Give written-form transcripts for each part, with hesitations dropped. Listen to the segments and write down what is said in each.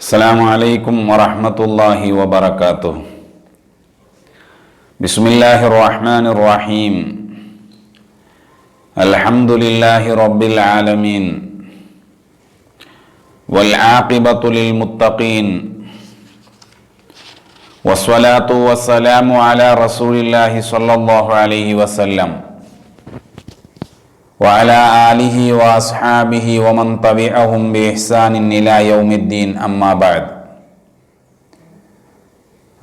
അസ്സലാമു അലൈക്കും വറഹ്മത്തുള്ളാഹി വബറകാതുഹു. ബിസ്മില്ലാഹിർ റഹ്മാനിർ റഹീം. അൽഹംദുലില്ലാഹി റബ്ബിൽ ആലമീൻ വൽ ആഖിബത്തു ലിൽ മുത്തഖീൻ വസ്സലാത്തു വസ്സലാമു അലാ റസൂലില്ലാഹി സ്വല്ലല്ലാഹു അലൈഹി വസല്ലം വഅലാ ആലിഹി വഅസ്ഹാബിഹി വമൻ തബിഅഹും ബിഇഹ്സാനിൻ ഇലാ യൗമിദ്ദീൻ. അമ്മാ ബഅദ്.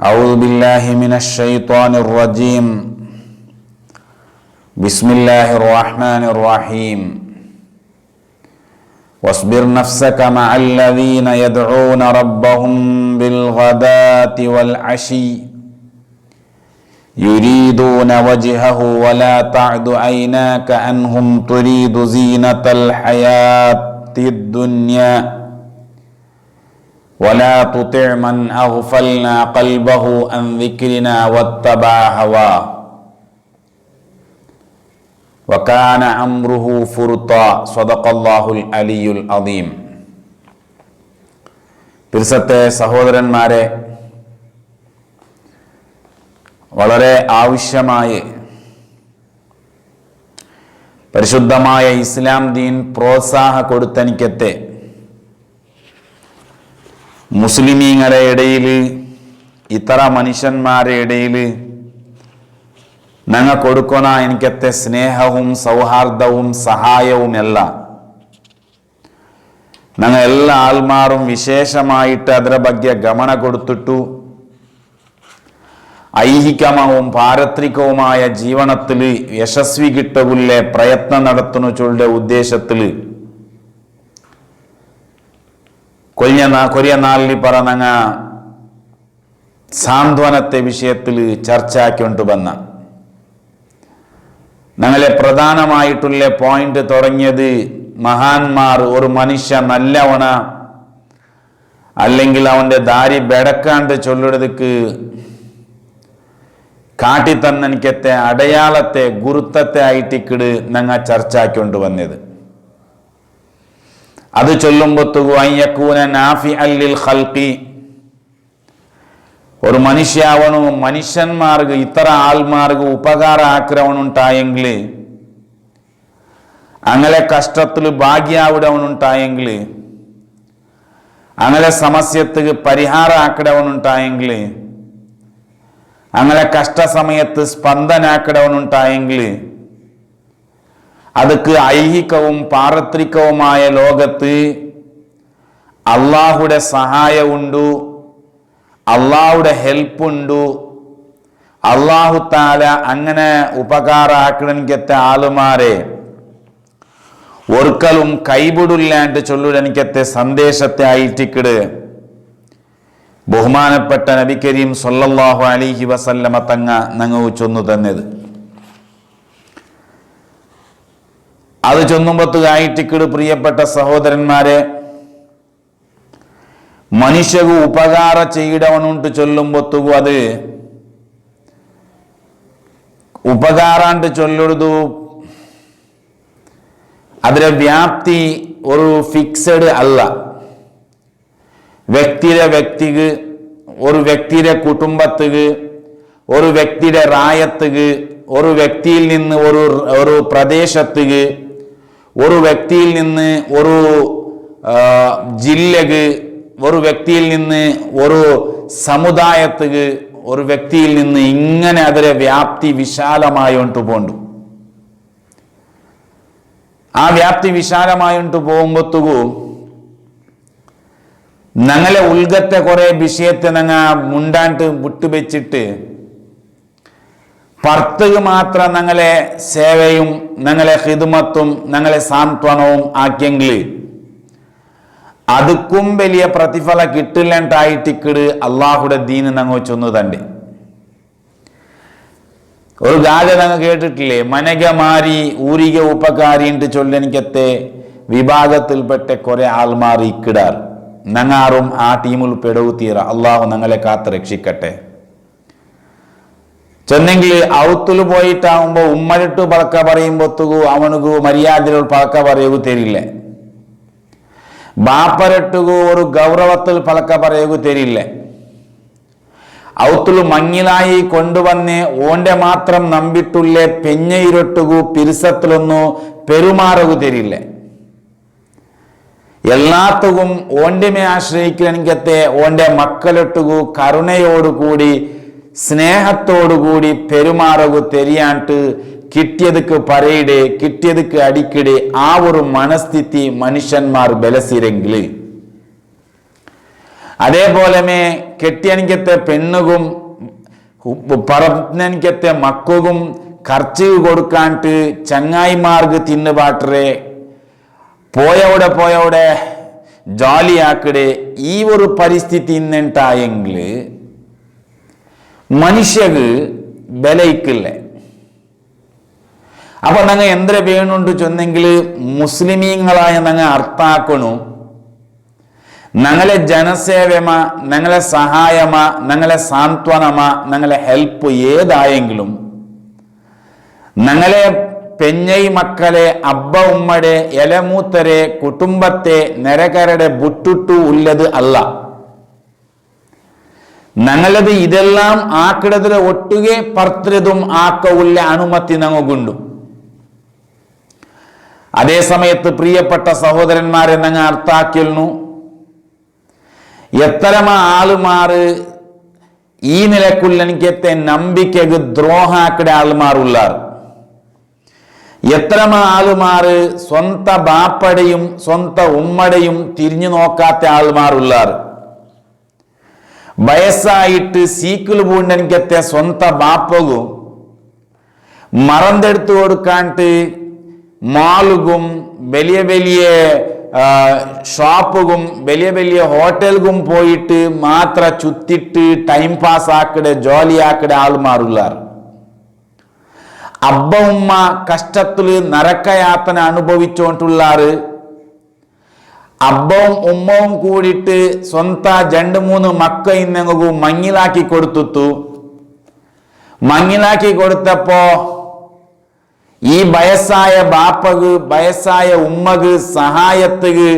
അഊദു ബില്ലാഹി മിനശ് ശൈത്വാനിർ റജീം. ബിസ്മില്ലാഹിർ റഹ്മാനിർ റഹീം. വസ്ബിർ നഫ്സക മഅല്ലദീന യദ്ഊന റബ്ബഹും ബിൽഗദാതി വൽ അശി يريدون وجهه ولا تعد عيناك عنهم تريد زينة الحياة الدنيا ولا تطع من أغفلنا قلبه عن ذكرنا واتبع هواه وكان أمره فرطا. صدق الله العلي العظيم. പിർസത്തെ സഹോദരന്മാരെ, വളരെ ആവശ്യമായി പരിശുദ്ധമായ ഇസ്ലാം ദീൻ പ്രോത്സാഹ കൊടുത്തനിക്കത്തെ മുസ്ലിമീങ്ങളുടെ ഇടയിൽ, ഇത്തര മനുഷ്യന്മാരുടെ ഇടയിൽ ഞങ്ങൾ കൊടുക്കുന്ന എനിക്കത്തെ സ്നേഹവും സൗഹാർദ്ദവും സഹായവും എല്ലാം ഞങ്ങൾ എല്ലാ ആൾമാരും വിശേഷമായിട്ട് അതിന്റെ ಬಗ್ಗೆ ഗമന കൊടുത്തിട്ടു ഐഹികവും പാരത്രികവുമായ ജീവനത്തിൽ യശസ്വി കിട്ടവുള്ള പ്രയത്നം നടത്തുന്ന ചൊല്ലുടെ ഉദ്ദേശത്തിൽ കൊറിയ നാളിൽ പറഞ്ഞ സാന്ത്വനത്തെ വിഷയത്തിൽ ചർച്ചയാക്കൊണ്ട് വന്ന ഞങ്ങളെ പ്രധാനമായിട്ടുള്ള പോയിന്റ് തുടങ്ങിയത് മഹാന്മാർ ഒരു മനുഷ്യ നല്ലവണ അല്ലെങ്കിൽ അവന്റെ ദാരി ബെടക്കാണ്ട് ചൊല്ലുടക്ക് കാട്ടിത്തന്നെനിക്കത്തെ അടയാളത്തെ ഗുരുത്വത്തെ ആയിട്ടിക്കിട് ഞങ്ങൾ ചർച്ചയാക്കൊണ്ട് വന്നത്. അത് ചൊല്ലുമ്പോഴത്തേക്ക് ഒരു മനുഷ്യാവണു മനുഷ്യന്മാർക്ക് ഇത്ര ആൾമാർക്ക് ഉപകാര ആക്രമണുണ്ടായെങ്കിൽ, അങ്ങനെ കഷ്ടത്തിൽ ഭാഗ്യാവിടവനുണ്ടായെങ്കിൽ, അങ്ങനെ സമസ്യക്ക് പരിഹാര ആക്കിടവനുണ്ടായെങ്കിൽ, അങ്ങനെ കഷ്ട സമയത്ത് സ്പന്ദനാക്കിടവനുണ്ടായെങ്കിൽ, അതൊക്കെ ഐഹികവും പാരത്രികവുമായ ലോകത്ത് അള്ളാഹുടെ സഹായമുണ്ടു, അള്ളാഹുടെ ഹെൽപ്പുണ്ടു. അള്ളാഹു താല അങ്ങനെ ഉപകാര ആക്കിടനിക്കത്തെ ആളുമാരെ ഒരിക്കലും കൈവിടില്ലാണ്ട് ചൊല്ലുടനിക്കത്തെ സന്ദേശത്തെ ആയിട്ടിക്കിട് ബഹുമാനപ്പെട്ട നബി കരീം സല്ലല്ലാഹു അലൈഹി വസല്ലമ തങ്ങ ഞങ്ങൾ ചൊന്നു തന്നത്. അത് ചൊന്നുമ്പത്തുകായിട്ടിക്കിട് പ്രിയപ്പെട്ട സഹോദരന്മാരെ, മനുഷ്യക്ക് ഉപകാര ചെയ്യടവനുണ്ട് ചൊല്ലുമ്പത്തുകു അത് ഉപകാരാണ്ട് ചൊല്ലുടു അതിന്റെ വ്യാപ്തി ഒരു ഫിക്സഡ് അല്ല. വ്യക്തിക്ക്, ഒരു വ്യക്തിയുടെ കുടുംബത്തിന്, ഒരു വ്യക്തിയുടെ റായത്തിന്, ഒരു വ്യക്തിയിൽ നിന്ന് ഒരു പ്രദേശത്തിന്, ഒരു വ്യക്തിയിൽ നിന്ന് ഒരു ജില്ലക്ക്, ഒരു വ്യക്തിയിൽ നിന്ന് ഒരു സമുദായത്തിന്, ഒരു വ്യക്തിയിൽ നിന്ന് ഇങ്ങനെ അതിലെ വ്യാപ്തി വിശാലമായോണ്ട് പോണ്ടു. ആ വ്യാപ്തി വിശാലമായോണ്ട് പോകുമ്പോഴത്തേക്കു ഞങ്ങളെ ഉൾഗത്തെ കുറെ വിഷയത്തെ ഞങ്ങൾ മുണ്ടാണ്ട് വിട്ടുവെച്ചിട്ട് പർത്തക്ക് മാത്രം ഞങ്ങളെ സേവയും ഞങ്ങളെ ഹിദ്മത്തും ഞങ്ങളെ സാന്ത്വനവും ആക്കിയെങ്കിൽ അതുക്കും വലിയ പ്രതിഫല കിട്ടില്ലാണ്ടായിട്ടിക്കിട് അള്ളാഹുടെ ദീന് ഞങ്ങൾ ചൊന്നു തന്നെ. ഒരു ഗാഥ ഞങ്ങൾ കേട്ടിട്ടില്ലേ? മനക മാരി ഊരിക ഉപകാരിണ്ട് ചൊല്ലെനിക്കത്തെ വിഭാഗത്തിൽപ്പെട്ട കുറെ ആൾമാർ ഇക്കിടാർ. ഞങ്ങാറും ആ ടീമിൽ പെടവു തീര. അള്ളാഹു ഞങ്ങളെ കാത്ത് രക്ഷിക്കട്ടെ. ചെന്നെങ്കിൽ ഔത്തുൽ പോയിട്ടാകുമ്പോ ഉമ്മലിട്ട് പറക്ക പറയുമ്പോത്തുകു അവനുക്ക് മര്യാദയിൽ പറക്ക പറയൂ തരില്ല. ಬಾಪರಟ್ಟಿಗೂ ഒരു ಗೌರವത്തിൽ പലക്ക പറയുക തരില്ല. ഔത്തുಲು മങ്ങിലായി കൊണ്ടുവന്ന് ഓന്റെ മാത്രം നമ്പിട്ടുള്ള പെഞ്ഞയിരൊട്ടുകു പിരിസത്തിലൊന്നു പെരുമാറുക തരില്ല. എല്ലാത്തും ഓന്റെ ആശ്രയിക്കലെനിക്കത്തെ ഓന്റെ മക്കളൊട്ടുകു കരുണയോടുകൂടി സ്നേഹത്തോടുകൂടി പെരുമാറുക തെരിയാണ്ട് കിട്ടിയതുക്ക് പറയിടെ കിട്ടിയതുക്ക് അടിക്കിടെ ആ ഒരു മനസ്ഥിതി മനുഷ്യന്മാർ ബലസിരെങ്കിൽ അതേപോലെ കെട്ടിയനിക്കത്തെ പെണ്ണുകും പറഞ്ഞനിക്കത്തെ മക്കും ಖರ್ಚು കൊടുക്കാണ്ട് ചങ്ങായിമാർക്ക് തിന്നുപാട്ടറെ പോയവിടെ ജോലിയാക്കിടെ ഈ ഒരു പരിസ്ഥിതി ഇന്നുണ്ടായെങ്കിൽ മനുഷ്യക്ക് ബലയിക്കില്ലേ. അപ്പൊ ഞങ്ങൾ എന്തൊരു വേണുണ്ട് ചൊന്നെങ്കിൽ മുസ്ലിമീങ്ങളായ ഞങ്ങൾ അർത്ഥാക്കണു ഞങ്ങളെ ജനസേവമ ഞങ്ങളെ സഹായമ ഞങ്ങളെ സാന്ത്വനമ ഞങ്ങളെ ഹെൽപ്പ് ഏതായെങ്കിലും ഞങ്ങളെ പെഞ്ഞൈ മക്കളെ അബ്ബ ഉമ്മടെ എലമൂത്തരെ കുടുംബത്തെ നരകരുടെ ബുട്ടുട്ടു ഉള്ളത് അല്ല. ഞങ്ങളത് ഇതെല്ലാം ആക്കിടതിലെ ഒട്ടുകെ പർത്തതും ആക്കവുള്ള അനുമതി ഞങ്ങൾക്കുണ്ടു. അതേ സമയത്ത് പ്രിയപ്പെട്ട സഹോദരന്മാരെ ഞങ്ങൾ അർത്ഥാക്കിയിരുന്നു എത്തരമ ആളുമാറ് ഈ നിലക്കുള്ള എനിക്കത്തെ നമ്പിക്കക്ക് ദ്രോഹാക്കിടെ ആളുമാറുള്ളാർ. എത്രമ ആളുമാറ് സ്വന്ത ബാപ്പടയും സ്വന്ത ഉമ്മടയും തിരിഞ്ഞു നോക്കാത്ത ആളുമാറുള്ളാർ. വയസ്സായിട്ട് സീക്കിൾ പൂണ്ടെനിക്കത്തെ സ്വന്ത ബാപ്പകും മറന്നെടുത്തു കൊടുക്കാണ്ട് മാളുകും വലിയ വലിയ ഷോപ്പുകും വലിയ വലിയ ഹോട്ടലുകും പോയിട്ട് മാത്ര ചുറ്റിട്ട് ടൈം പാസ് ആക്കിടെ ജോലിയാക്കിടെ ആളുമാറുള്ളാർ. അബ്ബ ഉമ്മ കഷ്ടത്തില് നരക്കയാതന അനുഭവിച്ചോണ്ടുള്ളാറ്. അബ്ബവും ഉമ്മവും കൂടിയിട്ട് സ്വന്ത 2-3 മക്ക ഇന്നങ്ങു മങ്ങിലാക്കി കൊടുത്തു. മങ്ങിലാക്കി കൊടുത്തപ്പോ ഈ വയസ്സായ ബാപ്പക്ക് വയസ്സായ ഉമ്മക്ക് സഹായത്തുക്ക്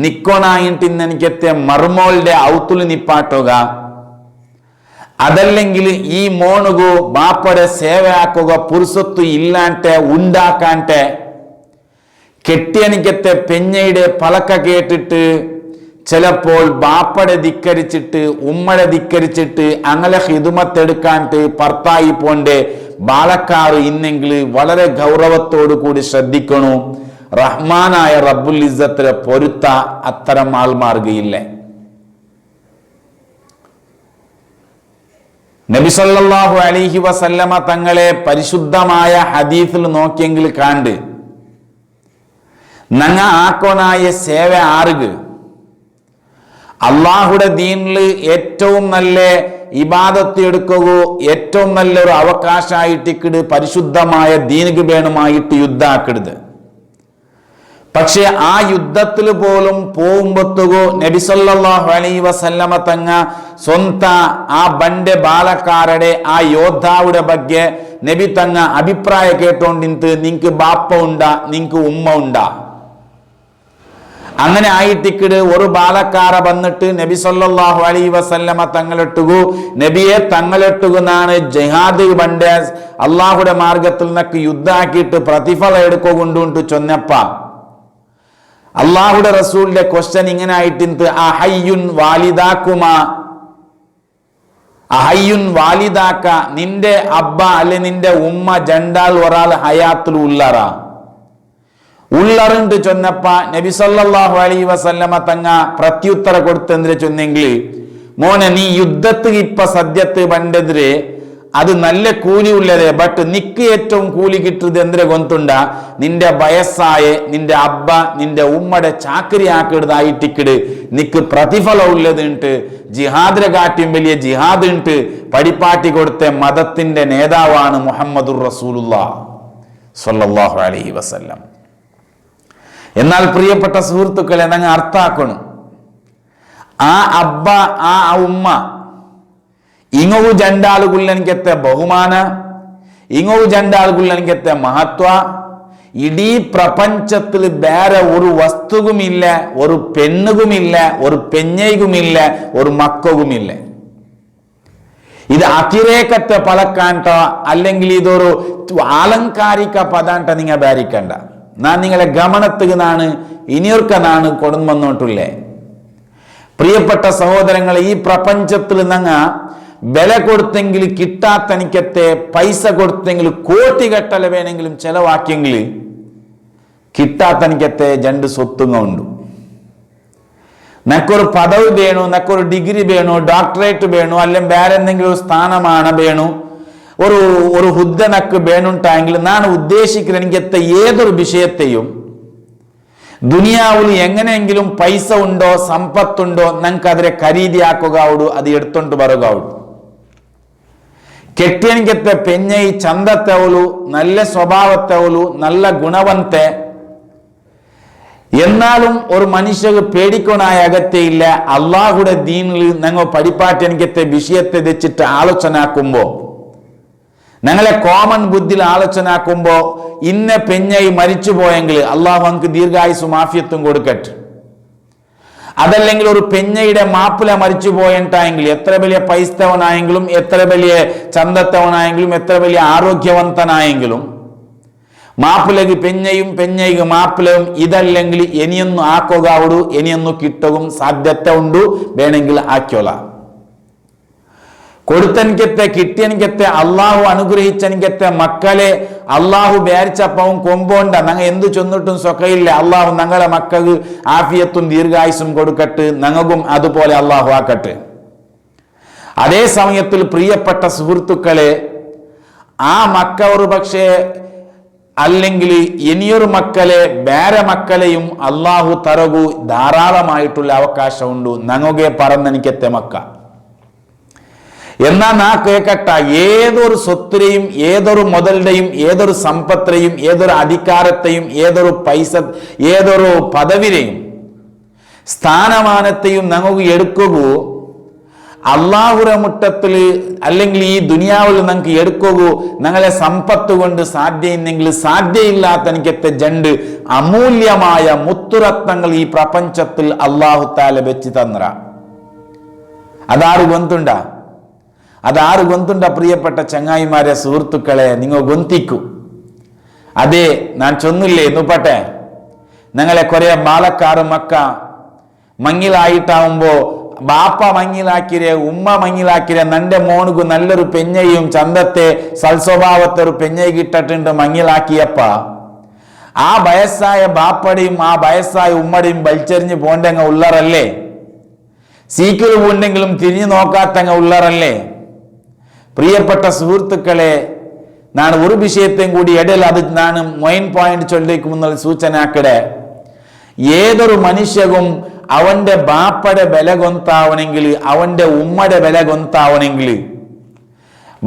നിക്കോണായിട്ട് ഇന്നെനിക്കത്തെ മർമോളുടെ ഔത്തുല് നിപ്പാട്ടുക, അതല്ലെങ്കിൽ ഈ മോണുകു ബാപ്പയുടെ സേവയാക്കുക പുരുഷത്വ ഇല്ലാണ്ടെ ഉണ്ടാക്കാണ്ടെ കെട്ടിയനിക്കത്തെ പെഞ്ഞയുടെ പലക്ക കേട്ടിട്ട് ചിലപ്പോൾ ബാപ്പടെ ധിക്കരിച്ചിട്ട് ഉമ്മടെ ധിക്കരിച്ചിട്ട് അങ്ങനെ ഹിദുമത്തെടുക്കാണ്ട് ഭർത്തായി പോണ്ടേ ബാലക്കാറ് ഇന്നെങ്കിൽ വളരെ ഗൗരവത്തോടു കൂടി ശ്രദ്ധിക്കണു. റഹ്മാനായ റബ്ബുൽ ഇസ്സത്തിലെ പൊരുത്ത അത്തരം ആൾമാർഗയില്ലേ. നബി സല്ലല്ലാഹു അലൈഹി വസല്ലമ തങ്ങളെ പരിശുദ്ധമായ ഹദീസിൽ നോക്കിയെങ്കിൽ കാണ്ട് നങ്ങ ആക്കോനായ സേവ ആറുക അള്ളാഹുടെ ദീനില് ഏറ്റവും നല്ല ഇബാദത്ത് എടുക്കുകയോ ഏറ്റവും നല്ലൊരു അവകാശമായിട്ടിക്കിട് പരിശുദ്ധമായ ദീനുക്ക് വേണമായിട്ട് യുദ്ധാക്കിടുത്. പക്ഷെ ആ യുദ്ധത്തിൽ പോലും പോകുമ്പോത്തുകോ നബി സല്ലല്ലാഹു അലൈഹി വസല്ലമ തങ്ങ സ്വന്ത ആ ബണ്ടെ ബാലക്കാരുടെ ആ യോദ്ധാവുടെ ಬಗ್ಗೆ നബി തങ്ങ അഭിപ്രായ കേട്ടോണ്ടിന്ത് നിങ്ങക്ക് ബാപ്പ ഉണ്ടാ നിങ്ങക്ക് ഉമ്മ ഉണ്ടാ. അങ്ങനെ ആയിട്ടിക്കിട് ഒരു ബാലക്കാര വന്നിട്ട് നബി സല്ലല്ലാഹു അലൈഹി വസല്ലമ തങ്ങളിട്ടുകു നബിയെ തങ്ങളിട്ടുകുന്നാണ് ജിഹാദ് ബണ്ടെ അള്ളാഹുടെ മാർഗത്തിൽ നിന്നൊക്കെ യുദ്ധാക്കിയിട്ട് പ്രതിഫലം എടുക്കൊണ്ടുണ്ട് ചൊന്നപ്പ അള്ളാഹുടെ റസൂലിന്റെ ക്വസ്റ്റ്യൻ ഇങ്ങനെ ആയിട്ട് അഹയ്യുൻ വാലിദാക്കുമാ അഹയ്യുൻ വാലിദാക്ക നിന്റെ അബ്ബ അല്ലെ നിന്റെ ഉമ്മ ജണ്ടാൽ ഒരാൾ ഹയാത്തിൽ ഉള്ളറാ ഉള്ളറുണ്ട് ചൊന്നപ്പ നബി സല്ലല്ലാഹു അലൈഹി വസല്ലമ തങ്ങ പ്രത്യുത്തര കൊടുത്തെന്തിരെ ചൊന്നെങ്കിൽ മോനെ നീ യുദ്ധത്തിൽ ഇപ്പ സദ്യത്ത് പണ്ടെതിരെ അത് നല്ല കൂലി ഉള്ളതേ ബട്ട് നിക്ക് ഏറ്റവും കൂലി കിട്ടുന്നത് എന്തിരെ കൊന്തുണ്ട നിന്റെ വയസ്സായ നിന്റെ അബ്ബ നിന്റെ ഉമ്മയുടെ ചാക്കരി ആക്കിടുതായിട്ടിക്കിട് നിക്ക് പ്രതിഫലം ഉള്ളതുണ്ട് ജിഹാദിനെ കാട്ടിയും വലിയ ജിഹാദ് ഉണ്ട് പടിപ്പാട്ടി കൊടുത്ത മതത്തിന്റെ നേതാവാണ് മുഹമ്മദുർ റസൂലുള്ളാഹ് സ്വല്ലല്ലാഹു അലൈഹി വസല്ലം. എന്നാൽ പ്രിയപ്പെട്ട സുഹൃത്തുക്കളെ നിങ്ങൾ അർത്ഥാക്കണം ആ അബ്ബ ആ ഉമ്മ ഇങ്ങവും ജണ്ടാളുകുള്ള എനിക്കത്തെ ബഹുമാന ഇങ്ങവും ജണ്ടാളുകുള്ള എനിക്കത്തെ മഹത്വ ഇടീ പ്രപഞ്ചത്തിൽ വേറെ ഒരു വസ്തുവുമില്ല, ഒരു പെണ്ണുകുമില്ല, ഒരു പെഞ്ഞയുമില്ല, ഒരു മക്കവുമില്ല. ഇത് അതിരേക്കത്തെ പലക്കാണ്ട, അല്ലെങ്കിൽ ഇതൊരു ആലങ്കാരിക പദാണ്ട നിങ്ങൾ ധാരിക്കണ്ട. ഞാൻ നിങ്ങളെ ഗമനത്തിനാണ് ഇനിയൊർക്കനാണ് കൊടുന്നു വന്നോട്ടില്ലേ. പ്രിയപ്പെട്ട സഹോദരങ്ങളെ, ഈ പ്രപഞ്ചത്തിൽ നങ്ങ വില കൊടുത്തെങ്കിൽ കിട്ടാത്തനിക്കത്തെ, പൈസ കൊടുത്തെങ്കിൽ കോട്ടികെട്ടല വേണമെങ്കിലും ചെലവാക്കിയെങ്കിൽ കിട്ടാത്തനിക്കത്തെ രണ്ട് സ്വത്തുങ്ങ ഉണ്ട്. നക്കൊരു പദവി വേണു, നക്കൊരു ഡിഗ്രി വേണു, ഡോക്ടറേറ്റ് വേണു, അല്ലെങ്കിൽ വേറെ എന്തെങ്കിലും ഒരു സ്ഥാനമാണ് വേണു, ഒരു ഹുദ്ദ നക്ക് വേണുണ്ടായെങ്കിൽ ഞാൻ ഉദ്ദേശിക്കുന്ന എനിക്കത്തെ ഏതൊരു വിഷയത്തെയും ദുനിയാവിൽ എങ്ങനെയെങ്കിലും പൈസ ഉണ്ടോ, സമ്പത്തുണ്ടോ, ഞങ്ങൾക്ക് അതിനെ ഖരീദിയാക്കുകയുള്ളൂ, അത് എടുത്തോണ്ട് വരുകയുള്ളൂ. കെട്ടിയനിക്കത്തെ പെഞ്ഞൈ ചന്തത്തെവലു, നല്ല സ്വഭാവത്തെവലു, നല്ല ഗുണവന്തെ, എന്നാലും ഒരു മനുഷ്യക്ക് പേടിക്കൊണായ അകത്തെയില്ല. അള്ളാഹുടെ ദീനിൽ ഞങ്ങൾ പഠിപ്പാറ്റനിക്കത്തെ വിഷയത്തെ വെച്ചിട്ട് ആലോചന ആക്കുമ്പോ, ഞങ്ങളെ കോമൺ ബുദ്ധിയിൽ ആലോചന ആക്കുമ്പോ, ഇന്ന പെഞ്ഞൈ മരിച്ചു പോയെങ്കിൽ അള്ളാഹു നമുക്ക് ദീർഘായുസും ആഫിയത്തും കൊടുക്കട്ടെ. അതല്ലെങ്കിൽ ഒരു പെഞ്ഞയുടെ മാപ്പിള മരിച്ചു പോയിട്ടായെങ്കിൽ, എത്ര വലിയ പൈസ്തവനായെങ്കിലും, എത്ര വലിയ ചന്തത്തവനായെങ്കിലും, എത്ര വലിയ ആരോഗ്യവന്തനായെങ്കിലും, മാപ്പിളക്ക് പെഞ്ഞയും പെഞ്ഞയ്ക്ക് മാപ്പിളയും ഇതല്ലെങ്കിൽ ഇനിയൊന്നും ആക്കുകയുള്ളൂ, ഇനിയൊന്നും കിട്ടവും സാധ്യത ഉണ്ട്, വേണമെങ്കിൽ ആക്കിയോള. കൊടുത്തനിക്കത്തെ, കിട്ടിയനിക്കത്തെ, അള്ളാഹു അനുഗ്രഹിച്ചനിക്കത്തെ മക്കളെ അള്ളാഹു വ്യാരിച്ചപ്പവും കൊമ്പോണ്ട ഞങ്ങൾ എന്തു ചൊന്നിട്ടും സ്വക്കയില്ല. അള്ളാഹു ഞങ്ങളെ മക്കൾക്ക് ആഫിയത്തും ദീർഘായുസും കൊടുക്കട്ടെ, ഞങ്ങൾക്കും അതുപോലെ അള്ളാഹു ആക്കട്ടെ. അതേ സമയത്തിൽ പ്രിയപ്പെട്ട സുഹൃത്തുക്കളെ, ആ മക്ക ഒരു പക്ഷേ അല്ലെങ്കിൽ ഇനിയൊരു മക്കളെ, വേറെ മക്കളെയും അള്ളാഹു തരകു ധാരാളമായിട്ടുള്ള അവകാശമുണ്ട്. ഞങ്ങൾക്കെ പറന്നെനിക്കത്തെ മക്ക എന്നാ നാ കേക്കട്ട, ഏതൊരു സ്വത്തിനെയും, ഏതൊരു മുതലിനെയും, ഏതൊരു സമ്പത്തിനെയും, ഏതൊരു അധികാരത്തെയും, ഏതൊരു പൈസ, ഏതൊരു പദവിനെയും, സ്ഥാനമാനത്തെയും ഞങ്ങൾക്ക് എടുക്കുക അള്ളാഹുര മുട്ടത്തിൽ, അല്ലെങ്കിൽ ഈ ദുനിയാവിൽ ഞങ്ങൾക്ക് എടുക്കുക ഞങ്ങളെ സമ്പത്ത് കൊണ്ട് സാധ്യമെങ്കിൽ സാധ്യയില്ലാത്ത എനിക്കത്തെ ജണ്ട് അമൂല്യമായ മുത്തുരത്നങ്ങൾ ഈ പ്രപഞ്ചത്തിൽ അള്ളാഹു താല വെച്ച് തന്നറ. അതാറ് ഗൊന്തുണ്ട, അതാറ് ഗൊന്തുണ്ട പ്രിയപ്പെട്ട ചങ്ങായിമാരെ, സുഹൃത്തുക്കളെ, നിങ്ങൾ ഗൊന്തിക്കൂ. അതെ ഞാൻ ചൊന്നില്ലേ നുപ്പട്ടെ, ഞങ്ങളെ കുറെ ബാലക്കാറ് മക്ക മങ്ങിലായിട്ടാവുമ്പോ ബാപ്പ മങ്ങിലാക്കിരെ, ഉമ്മ മങ്ങിലാക്കിരെ, നന്റെ മോനുക്ക് നല്ലൊരു പെഞ്ഞയും ചന്തത്തെ സൽസ്വഭാവത്തെ ഒരു പെഞ്ഞ കിട്ടിട്ടുണ്ട് മങ്ങിലാക്കിയപ്പ, ആ വയസ്സായ ബാപ്പടയും ആ വയസ്സായ ഉമ്മടയും വലിച്ചെറിഞ്ഞ് പോണ്ടെങ്ങ ഉള്ളറല്ലേ? സീക്കിൽ പോണ്ടെങ്കിലും തിരിഞ്ഞു നോക്കാത്തങ്ങ ഉള്ളറല്ലേ? പ്രിയപ്പെട്ട സുഹൃത്തുക്കളെ, ഞാൻ ഒരു വിഷയത്തെയും കൂടി ഇടയിൽ അത് ഞാൻ മൊയിൻ പോയിന്റ് ചൊല്ലിക്കുമെന്നുള്ള സൂചനാക്കിടെ, ഏതൊരു മനുഷ്യവും അവന്റെ ബാപ്പയുടെ വില കൊന്താവണമെങ്കിൽ, അവന്റെ ഉമ്മയുടെ വില കൊന്താവണമെങ്കിൽ,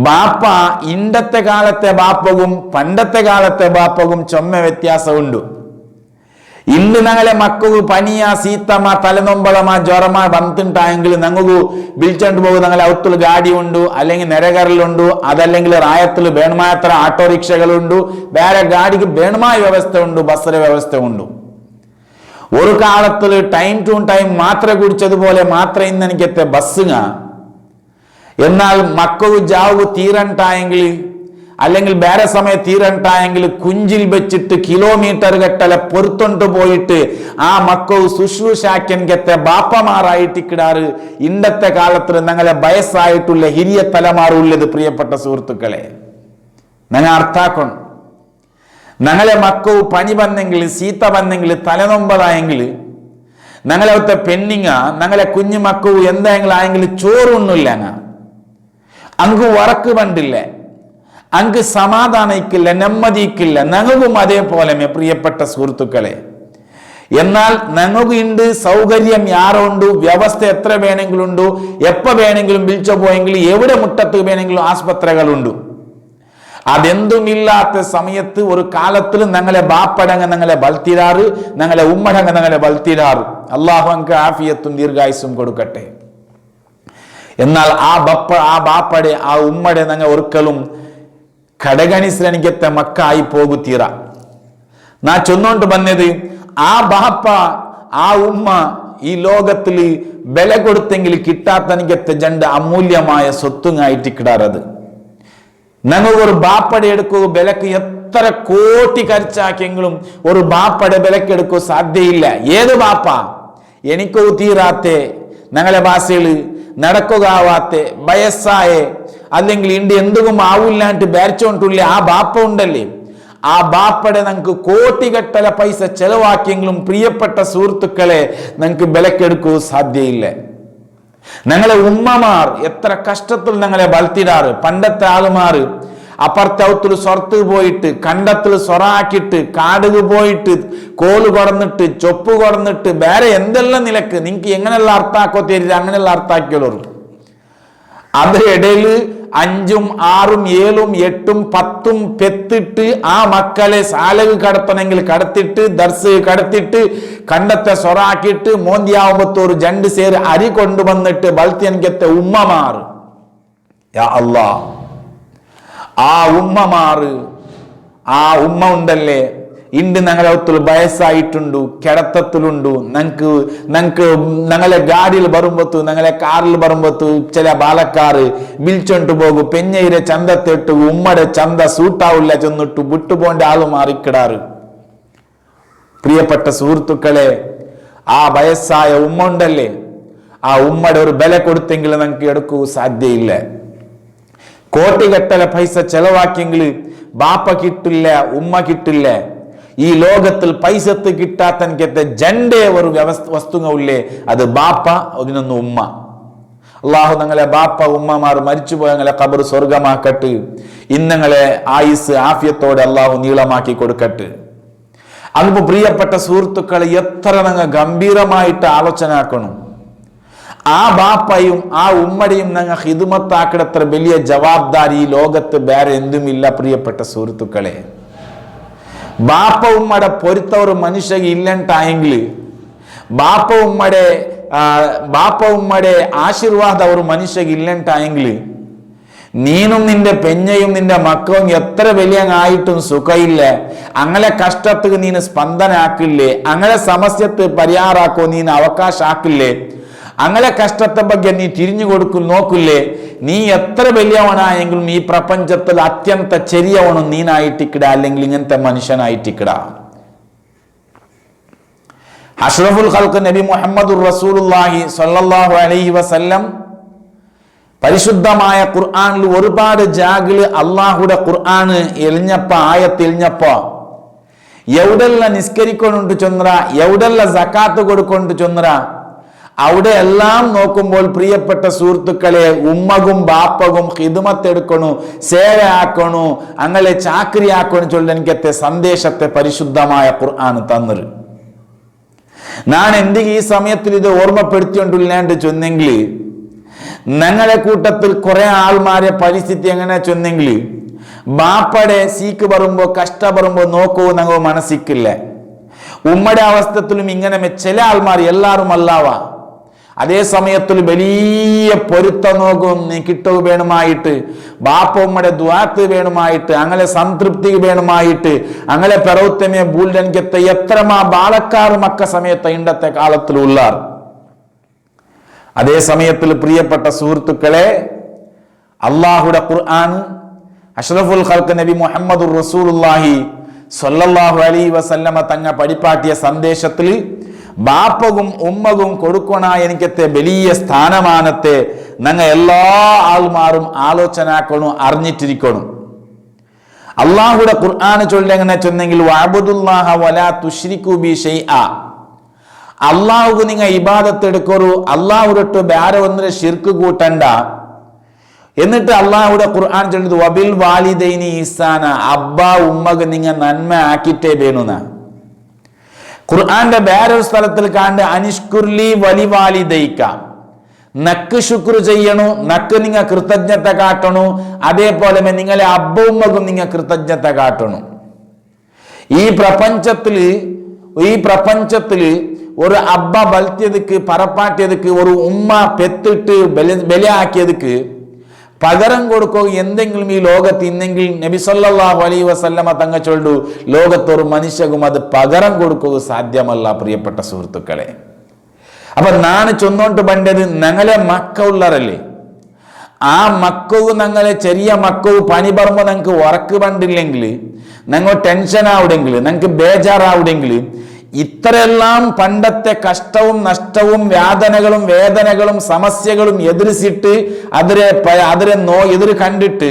ബാപ്പ ഇണ്ടത്തെ കാലത്തെ ബാപ്പവും പണ്ടത്തെ കാലത്തെ ബാപ്പവും ചൊമ്മ വ്യത്യാസമുണ്ട്. ഇന്ന് ഞങ്ങളെ മക്കൾക്ക് പനിയ, സീത്തമ, തലനൊമ്പളമ, ജ്വരമ വന്നിട്ടായെങ്കിൽ ഞങ്ങൾക്ക് വിളിച്ചോണ്ട് പോകും. ഞങ്ങളെ ഔത്തിൽ ഗാഡി ഉണ്ട്, അല്ലെങ്കിൽ നെരകറിലുണ്ട്, അതല്ലെങ്കിൽ റായത്തിൽ വേണമാത്ര ഓട്ടോറിക്ഷകളുണ്ട്, വേറെ ഗാഡിക്ക് വേണമായ വ്യവസ്ഥ ഉണ്ട്, ബസ്സിലെ വ്യവസ്ഥ ഉണ്ട്. ഒരു കാലത്തിൽ ടൈം ടു ടൈം മാത്ര കുടിച്ചതുപോലെ മാത്ര ഇന്ന് എനിക്കത്തെ ബസ്സുങ്ങ. എന്നാൽ മക്കൾക്ക് ജാവ് തീരണ്ടായെങ്കിൽ, അല്ലെങ്കിൽ വേറെ സമയം തീരണ്ടായെങ്കിൽ കുഞ്ചിൽ വെച്ചിട്ട് കിലോമീറ്റർ കെട്ടലെ പൊറുത്തൊണ്ട് പോയിട്ട് ആ മക്കൾ ശുശ്രൂഷാക്കൻകത്തെ ബാപ്പമാറായിട്ടിക്കിടാറ് ഇന്നത്തെ കാലത്തിൽ ഞങ്ങളെ വയസ്സായിട്ടുള്ള ഹിരിയ തലമാറുള്ളത്. പ്രിയപ്പെട്ട സുഹൃത്തുക്കളെ, ഞങ്ങൾ അർത്ഥാക്കണം. ഞങ്ങളെ മക്കവ് പനി വന്നെങ്കിൽ, സീത്ത വന്നെങ്കിൽ, തലനൊമ്പതായെങ്കിൽ, ഞങ്ങളത്തെ പെണ്ണിങ്ങ, ഞങ്ങളെ കുഞ്ഞു മക്കവ് എന്തെങ്കിലും ആയെങ്കിൽ ചോറൊന്നുമില്ല, അങ്ങ് ഉറക്ക് പണ്ടില്ല, അങ്ങ് സമാധാനിക്കില്ല, നെമ്മതിക്കില്ല. ഞങ്ങൾക്കും അതേപോലെ പ്രിയപ്പെട്ട സുഹൃത്തുക്കളെ. എന്നാൽ ഞങ്ങൾക്ക് ഉണ്ട് സൗകര്യം, യാറുണ്ട്, വ്യവസ്ഥ എത്ര വേണമെങ്കിലും ഉണ്ട്, എപ്പോൾ വേണമെങ്കിലും വിളിച്ചു പോയെങ്കിൽ, എവിടെ മുട്ടത്ത് വേണമെങ്കിലും ആസ്പത്രികളുണ്ട്. അതെന്തുമില്ലാത്ത സമയത്ത് ഒരു കാലത്തിൽ ഞങ്ങളെ ബാപ്പടങ്ങ ഞങ്ങളെ ബൽത്തിരാറ്, ഞങ്ങളെ ഉമ്മടങ്ങ ഞങ്ങളെ ബൽത്തിരാറ്. അള്ളാഹു അങ്ക് ആഫിയത്തും ദീർഘായുസും കൊടുക്കട്ടെ. എന്നാൽ ആ ബാപ്പടെ ആ ഉമ്മടെ ഞങ്ങൾ ഒരിക്കലും ഘടകണി ശ്രണിക്കത്തെ മക്കായി പോകുത്തീറ. നാ ചൊന്നോണ്ട് വന്നത് ആ ബാപ്പ ആ ഉമ്മ ഈ ലോകത്തിൽ വില കൊടുത്തെങ്കിൽ കിട്ടാത്തനിക്കത്തെ ജണ്ട് അമൂല്യമായ സ്വത്തുങ്ങായിട്ട് കിടാറത്. ഞങ്ങൾ ഒരു ബാപ്പടെ എടുക്കൂ വിലക്ക് എത്ര കോടി ഖർച്ചാക്കിയെങ്കിലും ഒരു ബാപ്പടെ വിലക്കെടുക്കൂ സാധ്യയില്ല. ഏത് ബാപ്പ എനിക്കൊരു തീരാത്തെ, ഞങ്ങളെ ഭാഷയിൽ നടക്കുകയാവാത്തെ, വയസ്സായേ, അല്ലെങ്കിൽ ഇണ്ട് എന്തും ആവില്ലാണ്ട് ബേരിച്ചോണ്ടുള്ള ആ ബാപ്പ ഉണ്ടല്ലേ, ആ ബാപ്പടെ നമുക്ക് കോടികട്ടല പൈസ ചെലവാക്കിയെങ്കിലും പ്രിയപ്പെട്ട സുഹൃത്തുക്കളെ ഞങ്ങൾക്ക് വിലക്കെടുക്കൂ സാധ്യയില്ല. ഞങ്ങളെ ഉമ്മമാർ എത്ര കഷ്ടത്തിൽ ഞങ്ങളെ വളർത്തിടാറ്. പണ്ടത്തെ ആളുമാർ അപ്പുറത്തൗത്തിൽ സ്വറത്ത് പോയിട്ട് കണ്ടത്തിൽ സ്വറാക്കിയിട്ട് കാടുക് പോയിട്ട് കോല് കൊടന്നിട്ട് ചൊപ്പ് കൊടന്നിട്ട് വേറെ എന്തെല്ലാം നിലക്ക് നിങ്ങൾക്ക് എങ്ങനെയുള്ള അർത്ഥാക്കോ തരില്ല, അങ്ങനെയുള്ള അർത്ഥാക്കിയോളൂ. അതിനിടയിൽ 5ഉം 6ഉം 7ഉം 8ഉം 10ഉം പെത്തിട്ട് ആ മക്കളെ സാലക് കടത്തണമെങ്കിൽ കടത്തിട്ട് ദർസ് കടത്തിട്ട് കണ്ടത്തെ സ്വറാക്കിയിട്ട് മോന്തിയാവുമ്പത്തോർ 2 സേര് അരി കൊണ്ടുവന്നിട്ട് ബൽത്തിയൻകത്തെ ഉമ്മമാർ. യാ അല്ലാ, ആ ഉമ്മമാർ, ആ ഉമ്മ ഉണ്ടല്ലേ ഇണ്ട് ഞങ്ങളെ ഒത്തിരി വയസ്സായിട്ടുണ്ടു, കിടത്തത്തിലുണ്ടു. ഞങ്ങളെ ഗാഡിയിൽ വരുമ്പത്തു, ഞങ്ങളെ കാറിൽ വരുമ്പത്തു ചില ബാലക്കാറ് വിളിച്ചോണ്ട് പോകും. പെഞ്ഞയിലെ ചന്തത്തിട്ട് ഉമ്മയുടെ ചന്ത സൂട്ടാവില്ല ചെന്നിട്ടു വിട്ടുപോണ്ട ആള് മാറിക്കിടാറ്. പ്രിയപ്പെട്ട സുഹൃത്തുക്കളെ, ആ വയസ്സായ ഉമ്മ ഉണ്ടല്ലേ, ആ ഉമ്മയുടെ ഒരു വില കൊടുത്തെങ്കിൽ ഞങ്ങൾക്ക് എടുക്കൂ സാധ്യയില്ല. കോടികട്ടല പൈസ ചെലവാക്കിയെങ്കിൽ ബാപ്പ കിട്ടില്ല, ഉമ്മ കിട്ടില്ല. ഈ ലോകത്തിൽ പൈസത്ത് കിട്ടാത്തനിക്കത്തെ ജണ്ടേ ഒരു വസ്തുങ്ങളില്ലേ, അത് ബാപ്പ, അതിനൊന്ന് ഉമ്മ. അള്ളാഹു ഞങ്ങളെ ബാപ്പ ഉമ്മമാർ മരിച്ചുപോയ ഞങ്ങളെ ഖബർ സ്വർഗമാക്കട്ട്. ഇന്നങ്ങളെ ആയുസ് ആഫിയത്തോടെ അള്ളാഹു നീളമാക്കി കൊടുക്കട്ട്. അതിപ്പോ പ്രിയപ്പെട്ട സുഹൃത്തുക്കളെ, എത്ര ഞങ്ങൾ ഗംഭീരമായിട്ട് ആലോചന ആക്കണം. ആ ബാപ്പയും ആ ഉമ്മടെയും ഞങ്ങൾ ഹിദുമത്താക്കിടത്ര വലിയ ജവാബ്ദാരി ഈ ലോകത്ത് വേറെ എന്തുമില്ല. പ്രിയപ്പെട്ട സുഹൃത്തുക്കളെ, ബാപ്പ ഉമ്മടെ പൊരുത്ത ഒരു മനുഷ്യ ഇല്ലണ്ടായെങ്കിൽ, ബാപ്പ ഉമ്മടെ ആശീർവാദ ഒരു മനുഷ്യ ഇല്ലണ്ടായെങ്കിൽ, നീനും നിന്റെ പെഞ്ഞയും നിന്റെ മക്കളും എത്ര വലിയ ആയിട്ടും സുഖയില്ല. അങ്ങനെ കഷ്ടത്തിന് നീന് സ്പന്ദന ആക്കില്ലേ, അങ്ങനെ സമസ്യത്ത് പരിഹാരാക്കോ നീന് അവകാശം ആക്കില്ലേ, അങ്ങനെ കഷ്ടത്തെ ಬಗ್ಗೆ നീ തിരിഞ്ഞു നോക്കില്ലേ, നീ എത്ര വലിയവനായെങ്കിലും ഈ പ്രപഞ്ചത്തിൽ അത്യന്ത ചെറിയവനും നീനായിട്ടിക്കിട, അല്ലെങ്കിൽ ഇങ്ങനത്തെ മനുഷ്യനായിട്ടിക്കിട. അഷ്റഫുൽ ഖൽഖ് നബി മുഹമ്മദുർ റസൂലുള്ളാഹി സ്വല്ലല്ലാഹു അലൈഹി വസല്ലം പരിശുദ്ധമായ ഖുർആനിൽ ഒരുപാട് ജാഗില് അള്ളാഹുടെ ഖുർആൻ ആയത്ത് എളിഞ്ഞപ്പോ എവിടെല്ലാം നിസ്കരിക്കൊണ്ടുണ്ട് ചൊന്നറ, എവിടെല്ലാം സക്കാത്ത് കൊടുക്കൊണ്ട് ചൊന്നറ, അവിടെ എല്ലാം നോക്കുമ്പോൾ പ്രിയപ്പെട്ട സുഹൃത്തുക്കളെ, ഉമ്മകും ബാപ്പകും ഹിദ്മത്തെടുക്കണു, സേവ ആക്കണു, അങ്ങനെ ചാക്രി ആക്കണു ചൊല്ലി എനിക്കത്തെ സന്ദേശത്തെ പരിശുദ്ധമായ ഖുർആൻ തന്നത്. ഞാൻ എന്തെങ്കിലും ഈ സമയത്തിൽ ഇത് ഓർമ്മപ്പെടുത്തിക്കൊണ്ടില്ലാണ്ട് ചൊന്നെങ്കിൽ, ഞങ്ങളെ കൂട്ടത്തിൽ കുറെ ആൾമാരെ പരിസ്ഥിതി എങ്ങനെ ചൊന്നെങ്കിൽ, ബാപ്പടെ സീക്ക് പറയുമ്പോ കഷ്ട പറയുമ്പോ നോക്കൂ ഞങ്ങൾ മനസ്സിക്കില്ല. ഉമ്മയുടെ അവസ്ഥത്തിലും ഇങ്ങനെ ചില ആൾമാർ, എല്ലാവരും അല്ലാവാ, അതേ സമയത്തിൽ വലിയ പൊരുത്ത നോക്കും നീ കിട്ടുക വേണമായിട്ട്, ബാപ്പ ഉമ്മയുടെ ദ്വാത്ത് വേണമായിട്ട്, അങ്ങനെ സംതൃപ്തി വേണമായിട്ട്, അങ്ങനെ പെറവുത്തമേ ബൂൽഡൻകത്തെ എത്രമാ ബാലക്കാർ മക്ക സമയത്ത് ഇണ്ടത്തെ കാലത്തിലുള്ളാർ. അതേ സമയത്തിൽ പ്രിയപ്പെട്ട സുഹൃത്തുക്കളെ, അള്ളാഹുടെ ഖുർആൻ അഷ്റഫുൽ ഖൽഖ് നബി മുഹമ്മദുർ റസൂലുള്ളാഹി സ്വല്ലല്ലാഹു അലൈഹി വസല്ലമ തങ്ങ പഠിപ്പാട്ടിയ സന്ദേശത്തിൽ ബാപ്പകും ഉമ്മകും കൊടുക്കണ എനിക്കത്തെ വലിയ സ്ഥാനമാനത്തെ ഞങ്ങൾ എല്ലാ ആൾമാരും ആലോചനാക്കണം, അറിഞ്ഞിട്ടിരിക്കണം. അള്ളാഹുടെ ഖുർആൻ ചൊല്ലെങ്ങനെ ചെന്നെങ്കിൽ, വഅബ്ദുല്ലാഹ വലാ തുശ്രികൂ ബി ശൈഅ, അള്ളാഹുക്ക് നിങ്ങൾ ഇബാദത്ത് എടുക്കൊരു, അള്ളാഹുരട്ട് വേറെ ഒന്നിനെ ശിർക്ക് കൂട്ടണ്ട. എന്നിട്ട് അള്ളാഹുടെ ഖുർആൻ ചൊല്ലുന്നത് വബിൽ വാലിദൈനി ഇഹ്സാന, അബ്ബ ഉമ്മക്ക് നിങ്ങൾ നന്മ ആക്കിട്ടേ വേണുന്ന. ഖുർആന്റെ വേറൊരു സ്ഥലത്തിൽ കാണ്ട് അനിഷ്കുർലി വലി വാലിദൈക, നക്ക് ശുക്ർ ചെയ്യണു, നക്ക് നിങ്ങൾ കൃതജ്ഞത കാട്ടണു, അതേപോലെ നിങ്ങളെ അബ്ബ ഉമ്മക്കും നിങ്ങൾ കൃതജ്ഞത കാട്ടണു. ഈ പ്രപഞ്ചത്തില് ഒരു അബ്ബ ബൽത്തിയതുക്ക് പറപ്പാട്ടിയതുക്ക്, ഒരു ഉമ്മ പെത്തിട്ട് ബലിയാക്കിയതുക്ക് പകരം കൊടുക്കുക എന്തെങ്കിലും ഈ ലോകത്ത് ഇന്നെങ്കിൽ നബി സല്ലല്ലാഹു അലൈഹി വസല്ലമ തങ്ങ ചൊല്ലു ലോകത്തൊരു മനുഷ്യക്കും അത് പകരം കൊടുക്കുക സാധ്യമല്ല പ്രിയപ്പെട്ട സുഹൃത്തുക്കളെ. അപ്പൊ നാണ് ചൊന്നോണ്ട് പണ്ടത് ഞങ്ങളെ മക്ക ഉള്ളറല്ലേ, ആ മക്കവ് ഞങ്ങളെ ചെറിയ മക്കവ് പണി പറമ്പോ ഞങ്ങൾക്ക് ഉറക്ക് പണ്ടില്ലെങ്കിൽ, ഞങ്ങൾ ടെൻഷൻ ആവുടെങ്കിൽ, ഞങ്ങൾക്ക് ബേജാറാവുടെങ്കിൽ, ഇത്രയെല്ലാം പണ്ടത്തെ കഷ്ടവും നഷ്ടവും വേദനകളും സമസ്യകളും എതിരിച്ചിട്ട് അതിരെ എതിര് കണ്ടിട്ട്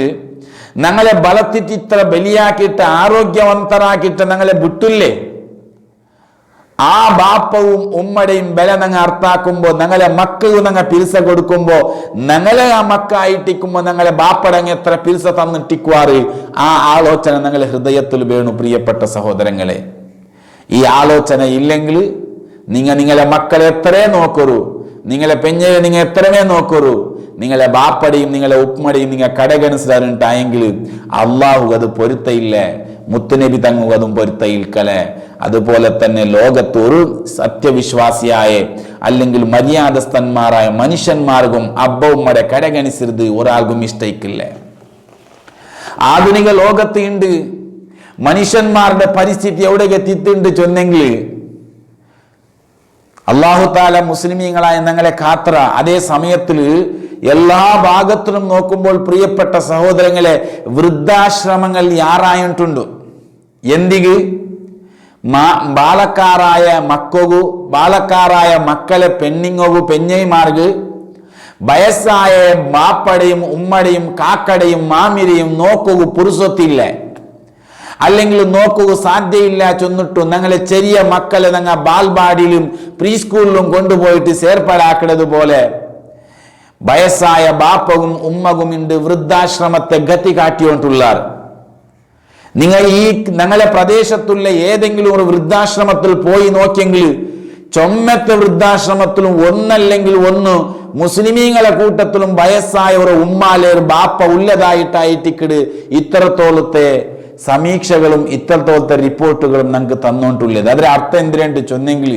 ഞങ്ങളെ ബലത്തിട്ട് ഇത്ര ബലിയാക്കിയിട്ട് ആരോഗ്യവന്തരാക്കിയിട്ട് ഞങ്ങളെ വിട്ടില്ലേ, ആ ബാപ്പവും ഉമ്മയുടെയും ബല ഞങ്ങൾ അർത്ഥാക്കുമ്പോ ഞങ്ങളെ മക്കൾക്ക് ഞങ്ങൾ പിരിസ കൊടുക്കുമ്പോ ഞങ്ങളെ ആ മക്കായിട്ടിക്കുമ്പോ ഞങ്ങളെ ബാപ്പടങ്ങ് എത്ര പിരിസ തന്നിട്ടിക്കുവാറ്, ആ ആലോചന ഞങ്ങളെ ഹൃദയത്തിൽ വേണു പ്രിയപ്പെട്ട സഹോദരങ്ങളെ. ഈ ആലോചന ഇല്ലെങ്കിൽ നിങ്ങളെ മക്കളെ എത്രേ നോക്കൂ, നിങ്ങളെ പെഞ്ഞയെ നിങ്ങൾ എത്രമേ നോക്കൂ, നിങ്ങളെ ബാപ്പടയും നിങ്ങളെ ഉപ്പമടയും നിങ്ങൾ കടകനുസരിട്ടായെങ്കിൽ അള്ളാഹു അത് പൊരുത്തയില്ല, മുത്തുനബി തങ്ങും അതും പൊരുത്തയിൽക്കലെ. അതുപോലെ തന്നെ ലോകത്ത് ഒരു സത്യവിശ്വാസിയായ അല്ലെങ്കിൽ മര്യാദസ്ഥന്മാരായ മനുഷ്യന്മാർക്കും അബ്ബവുമ്മടെ കടകനുസരിച്ച് ഒരാൾക്കും ഇഷ്ടയിക്കില്ല. ആധുനിക ലോകത്ത് ഉണ്ട് മനുഷ്യന്മാരുടെ പരിസ്ഥിതി എവിടേക്ക് എത്തിയിട്ടുണ്ട് ചൊന്നെങ്കിൽ അള്ളാഹു താല മുസ്ലിമീങ്ങളായ ഞങ്ങളെ കാത്ര. അതേ സമയത്തിൽ എല്ലാ ഭാഗത്തിലും നോക്കുമ്പോൾ പ്രിയപ്പെട്ട സഹോദരങ്ങളെ വൃദ്ധാശ്രമങ്ങൾ യാറായിട്ടുണ്ട്. എന്തിക്ക് ബാലക്കാരായ ബാലക്കാരായ മക്കളെ പെഞ്ഞൈമാർക്ക് വയസ്സായ ബാപ്പടയും ഉമ്മടയും കാക്കടയും മാമിരെയും നോക്കുക പുരുഷത്തില്ല, അല്ലെങ്കിൽ നോക്കുക സാധ്യയില്ല ചൊന്നിട്ടു ഞങ്ങളെ ചെറിയ മക്കളെ ഞങ്ങൾ ബാൽബാഡിയിലും പ്രീ സ്കൂളിലും കൊണ്ടുപോയിട്ട് ചേർപ്പാടാക്കുന്നത് പോലെ വയസ്സായ ബാപ്പകും ഉമ്മകും ഉണ്ട് വൃദ്ധാശ്രമത്തെ ഗതി കാട്ടിക്കൊണ്ടുള്ളാർ. നിങ്ങൾ ഈ ഞങ്ങളെ പ്രദേശത്തുള്ള ഏതെങ്കിലും ഒരു വൃദ്ധാശ്രമത്തിൽ പോയി നോക്കിയെങ്കിൽ ചൊമ്മത്തെ വൃദ്ധാശ്രമത്തിലും ഒന്നല്ലെങ്കിൽ ഒന്ന് മുസ്ലിമീങ്ങളെ കൂട്ടത്തിലും വയസ്സായ ഒരു ഉമ്മാലെ ഒരു ബാപ്പ ഉള്ളതായിട്ടായിട്ടിക്കട് ഇത്രത്തോളത്തെ സമീക്ഷകളും ഇത്രത്തോളത്തെ റിപ്പോർട്ടുകളും ഞങ്ങൾക്ക് തന്നോണ്ടുള്ളത്. അതിന്റെ അർത്ഥം എന്തിനായിട്ട് ചൊന്നെങ്കിൽ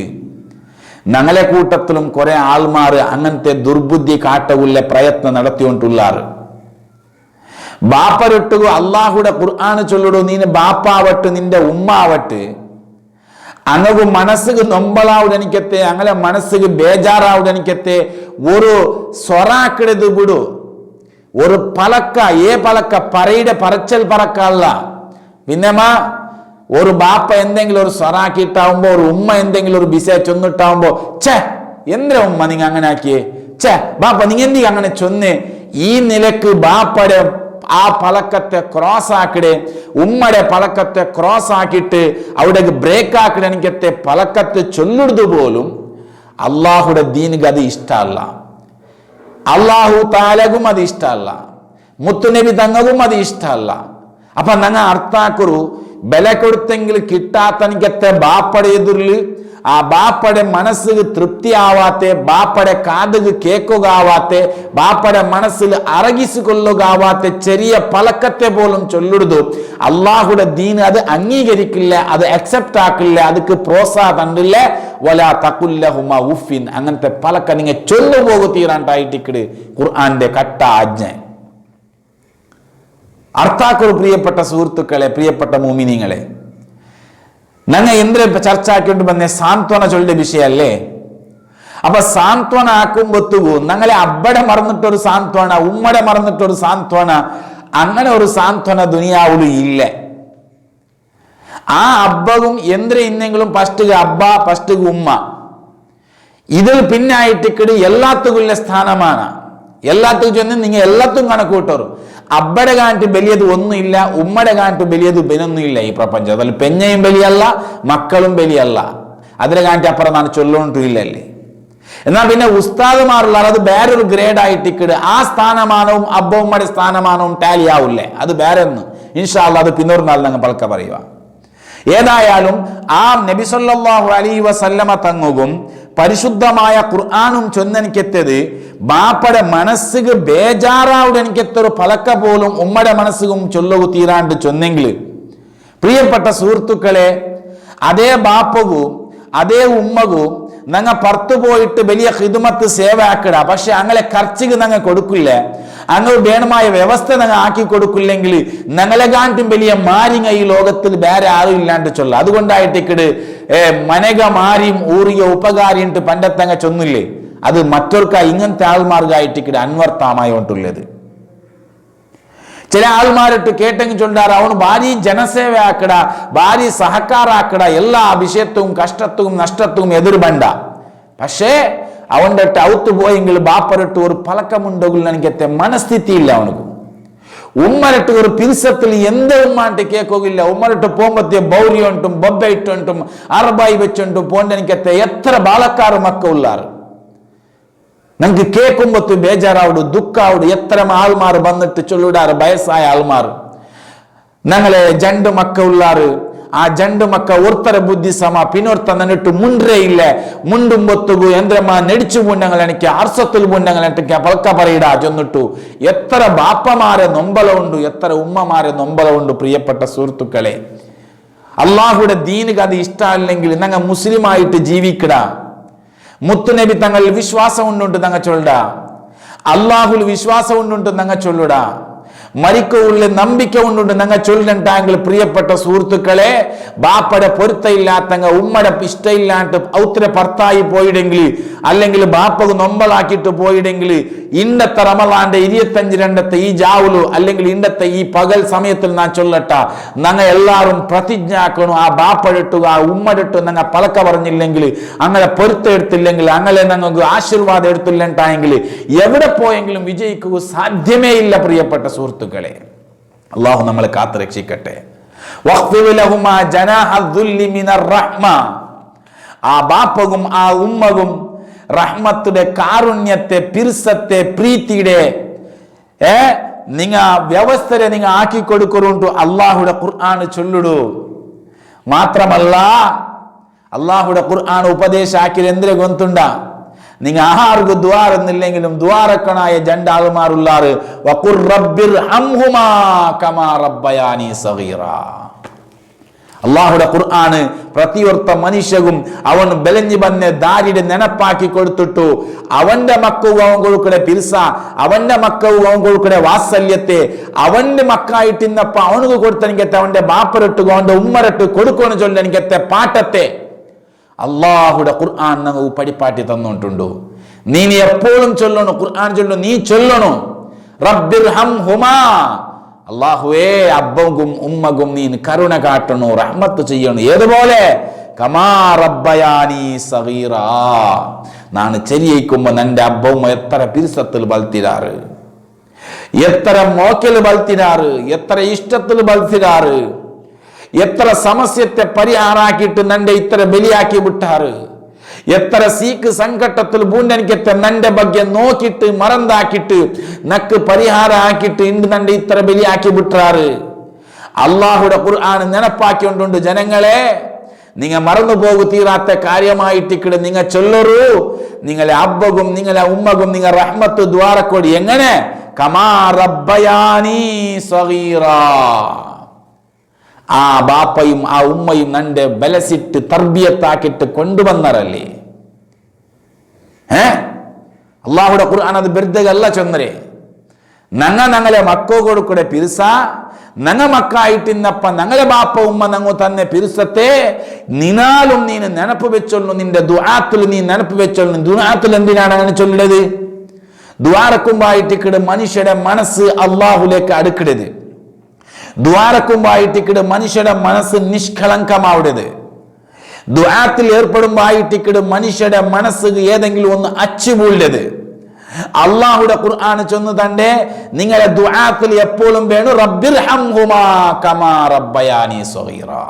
ഞങ്ങളെ കൂട്ടത്തിലും കുറെ ആൾമാർ അങ്ങനത്തെ ദുർബുദ്ധി കാട്ടവുള്ള പ്രയത്നം നടത്തിക്കൊണ്ടുള്ളാറ്. ബാപ്പരൊട്ടു അള്ളാഹുടെ ഖുർആന് ചൊല്ലിടൂ, നീ ബാപ്പാവട്ട് നിന്റെ ഉമ്മാവട്ട് അങ്ങക്ക് മനസ്സുക്ക് നൊമ്പളാവുടെനിക്കത്തെ അങ്ങനെ മനസ്സുക്ക് ബേജാറാവുടെനിക്കത്തെ ഒരു സ്വറാക്കിടത് വിടൂ. ഒരു പലക്ക പലക്ക പറയുടെ പറച്ചൽ പറക്കല്ല. പിന്നെമാ ഒരു ബാപ്പ എന്തെങ്കിലും ഒരു സ്വറാക്കിയിട്ടാവുമ്പോ ഒരു ഉമ്മ എന്തെങ്കിലും ഒരു ബിസ ചൊന്നിട്ടാവുമ്പോ ഛേ എന്തിനാ ഉമ്മ നിങ്ങ അങ്ങനെ ആക്കിയേ, ഛേ ബാപ്പ നിങ്ങ എന്തി അങ്ങനെ ചൊന്നേ, ഈ നിലക്ക് ബാപ്പയുടെ ആ പലക്കത്തെ ക്രോസ് ആക്കിടെ ഉമ്മയുടെ പലക്കത്തെ ക്രോസ് ആക്കിയിട്ട് അവിടെ ബ്രേക്ക് ആക്കിടെ എനിക്കത്തെ പലക്കത്തെ ചൊല്ലിടുന്നത് പോലും അള്ളാഹുടെ ദീനിക്ക് അത് ഇഷ്ടമല്ല, അള്ളാഹു താലകും അത് ഇഷ്ടമല്ല, മുത്തുനബി തങ്ങകും അത് ഇഷ്ടമല്ല. അപ്പൊ ഞങ്ങൾ അർത്ഥാക്കുറു ബല കൊടുത്തെങ്കിൽ കിട്ടാത്തനിക്കത്തെ ബാപ്പയുടെ എതിരിൽ ആ ബാപ്പയുടെ മനസ്സിൽ തൃപ്തി ആവാത്തെ, ബാപ്പയുടെ കാതുക്ക് കേൾക്കുകയാവാത്തെ, ബാപ്പയുടെ മനസ്സിൽ അറകിച്ചുകൊള്ളുകയാവാത്തെ ചെറിയ പലക്കത്തെ പോലും ചൊല്ലിടുതു അള്ളാഹുടെ ദീന് അത് അംഗീകരിക്കില്ല, അത് അക്സെപ്റ്റ് ആക്കില്ല, അതിക്ക് പ്രോത്സാഹം തണ്ടില്ല. വലാ തഖുല്ലഹുമാ ഉഫിൻ അങ്ങനത്തെ പലക്ക നിങ്ങൾ ചൊല്ലുപോകു തീരാണ്ടായിട്ടിക്കട് ഖുർആന്റെ കട്ട ആജ്ഞ. അർത്ഥാക്കുറു പ്രിയപ്പെട്ട സുഹൃത്തുക്കളെ, പ്രിയപ്പെട്ട മുഅ്മിനീങ്ങളെ, ഞങ്ങൾ എന്തിനെ ചർച്ച ആക്കിക്കൊണ്ട് വന്നേ സാന്ത്വന ചൊല്ലിയ വിഷയല്ലേ. അപ്പൊ സാന്ത്വന ആക്കുമ്പോത്തുകൂ ഞങ്ങളെ അബ്ബടെ മറന്നിട്ടൊരു സാന്ത്വന, ഉമ്മടെ മറന്നിട്ടൊരു സാന്ത്വന, അങ്ങനെ ഒരു സാന്ത്വന ദുനിയാവിലും ഇല്ല. ആ അബ്ബകും എന്തിനെ ഇന്നെങ്കിലും ഫസ്റ്റ് അബ്ബ ഫസ്റ്റ് ഉമ്മ, ഇതിൽ പിന്നായിട്ടിക്കട് എല്ലാത്തുക്കുള്ള സ്ഥാനമാണ്. എല്ലാത്തും ചെന്ന് നിങ്ങൾ എല്ലാത്തും കണക്ക് കൂട്ടോറും അബ്ബടെ കാണിട്ട് വലിയത് ഒന്നുമില്ല, ഉമ്മടെ കാണിട്ട് വലിയത് ബലൊന്നുമില്ല ഈ പ്രപഞ്ചം. അതിൽ പെഞ്ഞയും ബലിയല്ല, മക്കളും ബലിയല്ല, അതിനെ കാണിട്ട് അപ്പുറം നാണ് ചൊല്ലോണ്ടില്ലല്ലേ. എന്നാൽ പിന്നെ ഉസ്താദുമാറുള്ള അത് വേറൊരു ഗ്രേഡ് ആയിട്ടിക്കട് ആ സ്ഥാനമാനവും അബ്ബ ഉമ്മയുടെ സ്ഥാനമാനവും ടാലി ആവില്ലേ, അത് വേറെ ഒന്ന് ഇൻഷാ അല്ലാഹ് അത് പിന്നൊരു നാൾ ഞങ്ങൾ പലക്ക പറയുക. ഏതായാലും ആ നബി സല്ലല്ലാഹു അലൈഹി വസല്ലമ തങ്ങും പരിശുദ്ധമായ ഖുർആനും ചൊന്നെനിക്കെത്തത് ബാപ്പയുടെ മനസ്സിക്ക് ബേജാറാവുടെനിക്കെത്തൊരു പലക്ക പോലും ഉമ്മയുടെ മനസ്സും ചൊല്ലവു തീരാണ്ട് ചൊന്നെങ്കിൽ പ്രിയപ്പെട്ട സുഹൃത്തുക്കളെ, അതേ ബാപ്പകും അതേ ഉമ്മകും ഞങ്ങൾ പുറത്തു പോയിട്ട് വലിയ ഹിദ്മത്ത് സേവ ആക്കിട, പക്ഷെ അങ്ങനെ ഖർച്ചിക്ക് ഞങ്ങൾ കൊടുക്കില്ല. അങ്ങ് വേണമായ വ്യവസ്ഥ ഞങ്ങൾ ആക്കി കൊടുക്കില്ലെങ്കിൽ ഞങ്ങളെ കാണ്ടും വലിയ മാരിങ്ങ ഈ ലോകത്തിൽ വേറെ ആരും ഇല്ലാണ്ട് ചൊല്ല. അതുകൊണ്ടായിട്ടിക്കട് മനക മാരിയും ഊറിയ ഉപകാരിയിട്ട് പണ്ടത്തങ്ങ ചൊന്നില്ലേ, അത് മറ്റൊരുക്ക ഇങ്ങനത്തെ ആൾമാർഗായിട്ടിക്കട് അന്വർത്ഥാമായി കൊണ്ടുള്ളത്. ചില ആൾമാരിട്ട് കേട്ടെങ്കിൽ ചൊല്ലാറ് അവന് ഭാര്യ ജനസേവ ആക്കട, ഭാര്യ സഹക്കാരാക്കട, എല്ലാ വിഷയത്തും കഷ്ടത്തും നഷ്ടത്തും എതിർബണ്ട. പക്ഷേ അവൻ്റെ ഔത്ത് പോയെങ്കിൽ ബാപ്പരട്ട് ഒരു പലക്കമുണ്ടെങ്കിൽ എനിക്കത്തെ മനസ്ഥിതി ഇല്ല അവനക്ക്. ഉമ്മരട്ട് ഒരു പിരിസത്തിൽ എന്ത് ഉമ്മാണ്ട് കേൾക്കില്ല. ഉമ്മരട്ട് പോകുമ്പത്തേ ബൗരി ഉണ്ടും ബൊബ്ബയിട്ടും അറബായി വെച്ചുണ്ടും പോണ്ട് എനിക്കത്തെ എത്ര ബാലക്കാർ മക്ക ഉള്ളാറ്. നമുക്ക് കേൾക്കുമ്പത്ത് ബേജാറാവുడు ദുഃഖാവുడు. എത്ര ആൾമാർ വന്നിട്ട് ചൊല്ലിടാറ്, വയസ്സായ ആൾമാർ ഞങ്ങളെ ജണ്ട് മക്ക ഉള്ളാറ്. ആ ജണ്ട് മക്ക ഒരുത്തര ബുദ്ധി സമ പിന്നൊരുത്ത നന്നിട്ട് മുണ്ടേ ഇല്ല, മുണ്ടും പൊത്തുകു യന്ത്രമാ നെടിച്ചു പൂണ്ടങ്ങൾ എനിക്ക് അർസത്തിൽ പൂണ്ടങ്ങൾ എനിക്ക് പൽക്ക പറയിടാ ചൊന്നിട്ടു. എത്ര ബാപ്പമാരെ നൊമ്പലമുണ്ട്, എത്ര ഉമ്മമാരെ നൊമ്പലമുണ്ട്. പ്രിയപ്പെട്ട സുഹൃത്തുക്കളെ, അള്ളാഹുടെ ദീനുക്ക് അത് ഇഷ്ടമല്ലെങ്കിൽ ഞങ്ങൾ മുസ്ലിമായിട്ട് ജീവിക്കടാ. മുത്തുനബി തങ്ങൾ വിശ്വാസം ഉണ്ടുണ്ട് ഞങ്ങ ചൊല്ലടാ. അള്ളാഹുൽ വിശ്വാസം ഉണ്ടുണ്ട് ഞങ്ങ ചൊല്ലുടാ. മരിക്കുള്ള നമ്പിക്ക കൊണ്ടുണ്ട് ഞങ്ങൾ ചൊല്ലിട്ടാങ്കിൽ പ്രിയപ്പെട്ട സുഹൃത്തുക്കളെ, ബാപ്പയുടെ പൊരുത്തയില്ലാത്തങ്ങ ഉമ്മയുടെ ഇഷ്ടമില്ലാണ്ട് ഔത്ര ഭർത്തായി പോയിടെങ്കിൽ, അല്ലെങ്കിൽ ബാപ്പക്ക് നൊമ്പലാക്കിയിട്ട് പോയിടെങ്കിൽ, ഇന്നത്തെ റമളാന്റെ 25 ഈ ജാവുലു അല്ലെങ്കിൽ ഇന്നത്തെ ഈ പകൽ സമയത്തിൽ ഞാൻ ചൊല്ലട്ട, ഞങ്ങൾ എല്ലാവരും പ്രതിജ്ഞ ആക്കണം. ആ ബാപ്പടിട്ടു ആ ഉമ്മടിട്ടു ഞങ്ങൾ പലക്ക പറഞ്ഞില്ലെങ്കിൽ, അങ്ങനെ പൊരുത്തം എടുത്തില്ലെങ്കിൽ, അങ്ങനെ ഞങ്ങൾക്ക് ആശീർവാദം എടുത്തില്ലെങ്കിലെങ്കിൽ എവിടെ പോയെങ്കിലും വിജയിക്കുക സാധ്യമേ ഇല്ല. പ്രിയപ്പെട്ട സുഹൃത്തുക്കളെ, അള്ളാഹു നമ്മളെ കാത്തു രക്ഷിക്കട്ടെ. ആ ബാപ്പകും ആ ഉമ്മകും റഹ്മത്തുടെ കാരുണ്യത്തെ പിർസത്തെ പ്രീതിയുടെ നിങ്ങ വ്യവസ്ഥരെ നിങ്ങ ആക്കി കൊടുക്കുറുണ്ടു അള്ളാഹുടെ ഖുർആൻ ചൊല്ലിടൂ. മാത്രമല്ല അള്ളാഹുടെ ഖുർആൻ ഉപദേശാക്കി എന്തിനെ ഗൊന്തുണ്ട, നിങ്ങ ആഹാർക്ക് ദ്വാരെന്നില്ലെങ്കിലും ദ്വാരക്കണായ ജണ്ടാളുമാറുള്ളാറ്. വഖുർ റബ്ബിർഹംഹുമാ കമാ റബ്ബയാനി സഗീറാ. അള്ളാഹുടെ ഖുർആന് പ്രതിയൊർത്ത മനുഷ്യകും അവൻ ബലഞ്ഞു വന്ന് ദാരിയുടെ നെനപ്പാക്കി കൊടുത്തിട്ടു. അവന്റെ മക്കവും അവൻ കൊടുക്കടെ പിർസ, അവന്റെ മക്കവും അവൻ കൊടുക്കടെ വാത്സല്യത്തെ, അവന്റെ മക്കായിട്ട് ഇന്നപ്പ അവനക്ക് കൊടുത്തെനിക്കത്തെ അവന്റെ ബാപ്പരട്ടു അവന്റെ ഉമ്മരട്ട് കൊടുക്കുമെന്ന് ചൊല്ലി എനിക്കത്തെ പാട്ടത്തെ അള്ളാഹുടെ ഖുർആൻ നമുക്ക് പഠിപ്പാട്ടി തന്നിട്ടുണ്ടോ. നീ എപ്പോഴും ചൊല്ലണു, ഖുർആൻ ചൊല്ലു, നീ ചൊല്ലണു റബ്ബിർഹംഹുമാ, അള്ളാഹുവേ അബ്ബകും ഉമ്മകും നീ കരുണ കാട്ടണു, റഹ്മത്ത് ചെയ്യണു. ഏതുപോലെ കമാ റബ്ബയാനി സഗീറാ, നാണ് ചെരിയിക്കുമ്പോ നിന്റെ അബ്ബവും എത്ര പിരിസത്തിൽ ബൽത്തിരാറ്, എത്ര മോക്കൽ ബൽത്തിരാറ്, എത്ര ഇഷ്ടത്തിൽ ബൽത്തിരാറ്, എത്ര സമസ്യത്തെ പരിഹാരാക്കിയിട്ട് നന്റെ ഇത്ര ബലിയാക്കി വിട്ടാറ്, എത്ര സീക്ക് സങ്കട്ടത്തിൽ പൂണ്ടെനിക്കത്തെ നന്റെ ಬಗ್ಗೆ നോക്കിയിട്ട് മറന്നാക്കിയിട്ട് നക്ക് പരിഹാരം ആക്കിയിട്ട് ഇണ്ട് നന്റെ ഇത്ര ബലിയാക്കി വിട്ടാറ്. അള്ളാഹുടെ ഖുർആൻ നെനപ്പാക്കിക്കൊണ്ടുണ്ട്. ജനങ്ങളെ, നിങ്ങ മറന്നു പോകു തീരാത്ത കാര്യമായിട്ടിക്കട് നിങ്ങ ചൊല്ലറു. നിങ്ങളെ അബ്ബകും നിങ്ങളെ ഉമ്മകും നിങ്ങ റഹ്മത്ത് ദ്വാരക്കോടി എങ്ങനെ കമാ റബ്ബയാനി സഗീറാ. ആ ബാപ്പയും ആ ഉമ്മയും നന്റെ ബലസിട്ട് തർബിയത്താക്കിട്ട് കൊണ്ടുവന്നറല്ലേ. അള്ളാഹുടെ ഖുർആൻ അത് ബെർദല്ല ചൊന്നരെ. ഞങ്ങളെ മക്കോ കൊടുക്കൂടെ പിരിസ, ഞങ്ങ മക്കായിട്ടിന്നപ്പ ഞങ്ങളെ ബാപ്പ ഉമ്മ ഞങ്ങ തന്നെ പിരിസത്തെ നിനാലും നീ നെനപ്പ് വെച്ചൊല്ലു, നിന്റെ ദുആത്തിൽ നീ നെനപ്പ് വെച്ചൊല്ലു. ദുആത്തിൽ എന്തിനാണ് അങ്ങനെ ചൊല്ലത്? ദ്വാരക്കുമ്പായിട്ടിക്കട് മനുഷ്യരുടെ മനസ്സ് അള്ളാഹുലേക്ക് അടുക്കിടത്. ദ്വാരക്കുമ്പായിട്ടിക്കട് മനുഷ്യരുടെ മനസ്സ് നിഷ്കളങ്കമാവിടത്. ദുആത്തിൽ ഏർപ്പെടുമ്പായിട്ടിക്കട് മനുഷ്യരുടെ മനസ്സ് ഏതെങ്കിലും ഒന്ന് അച്ചുപൂണ്ടത്. അള്ളാഹുടെ ഖുർആൻ ചൊന്നു തന്റെ നിങ്ങളെ ദുആത്തിൽ എപ്പോഴും വേണം റബ്ബിർഹംഹുമാ കമാ റബ്ബയാനി സഗീറാ.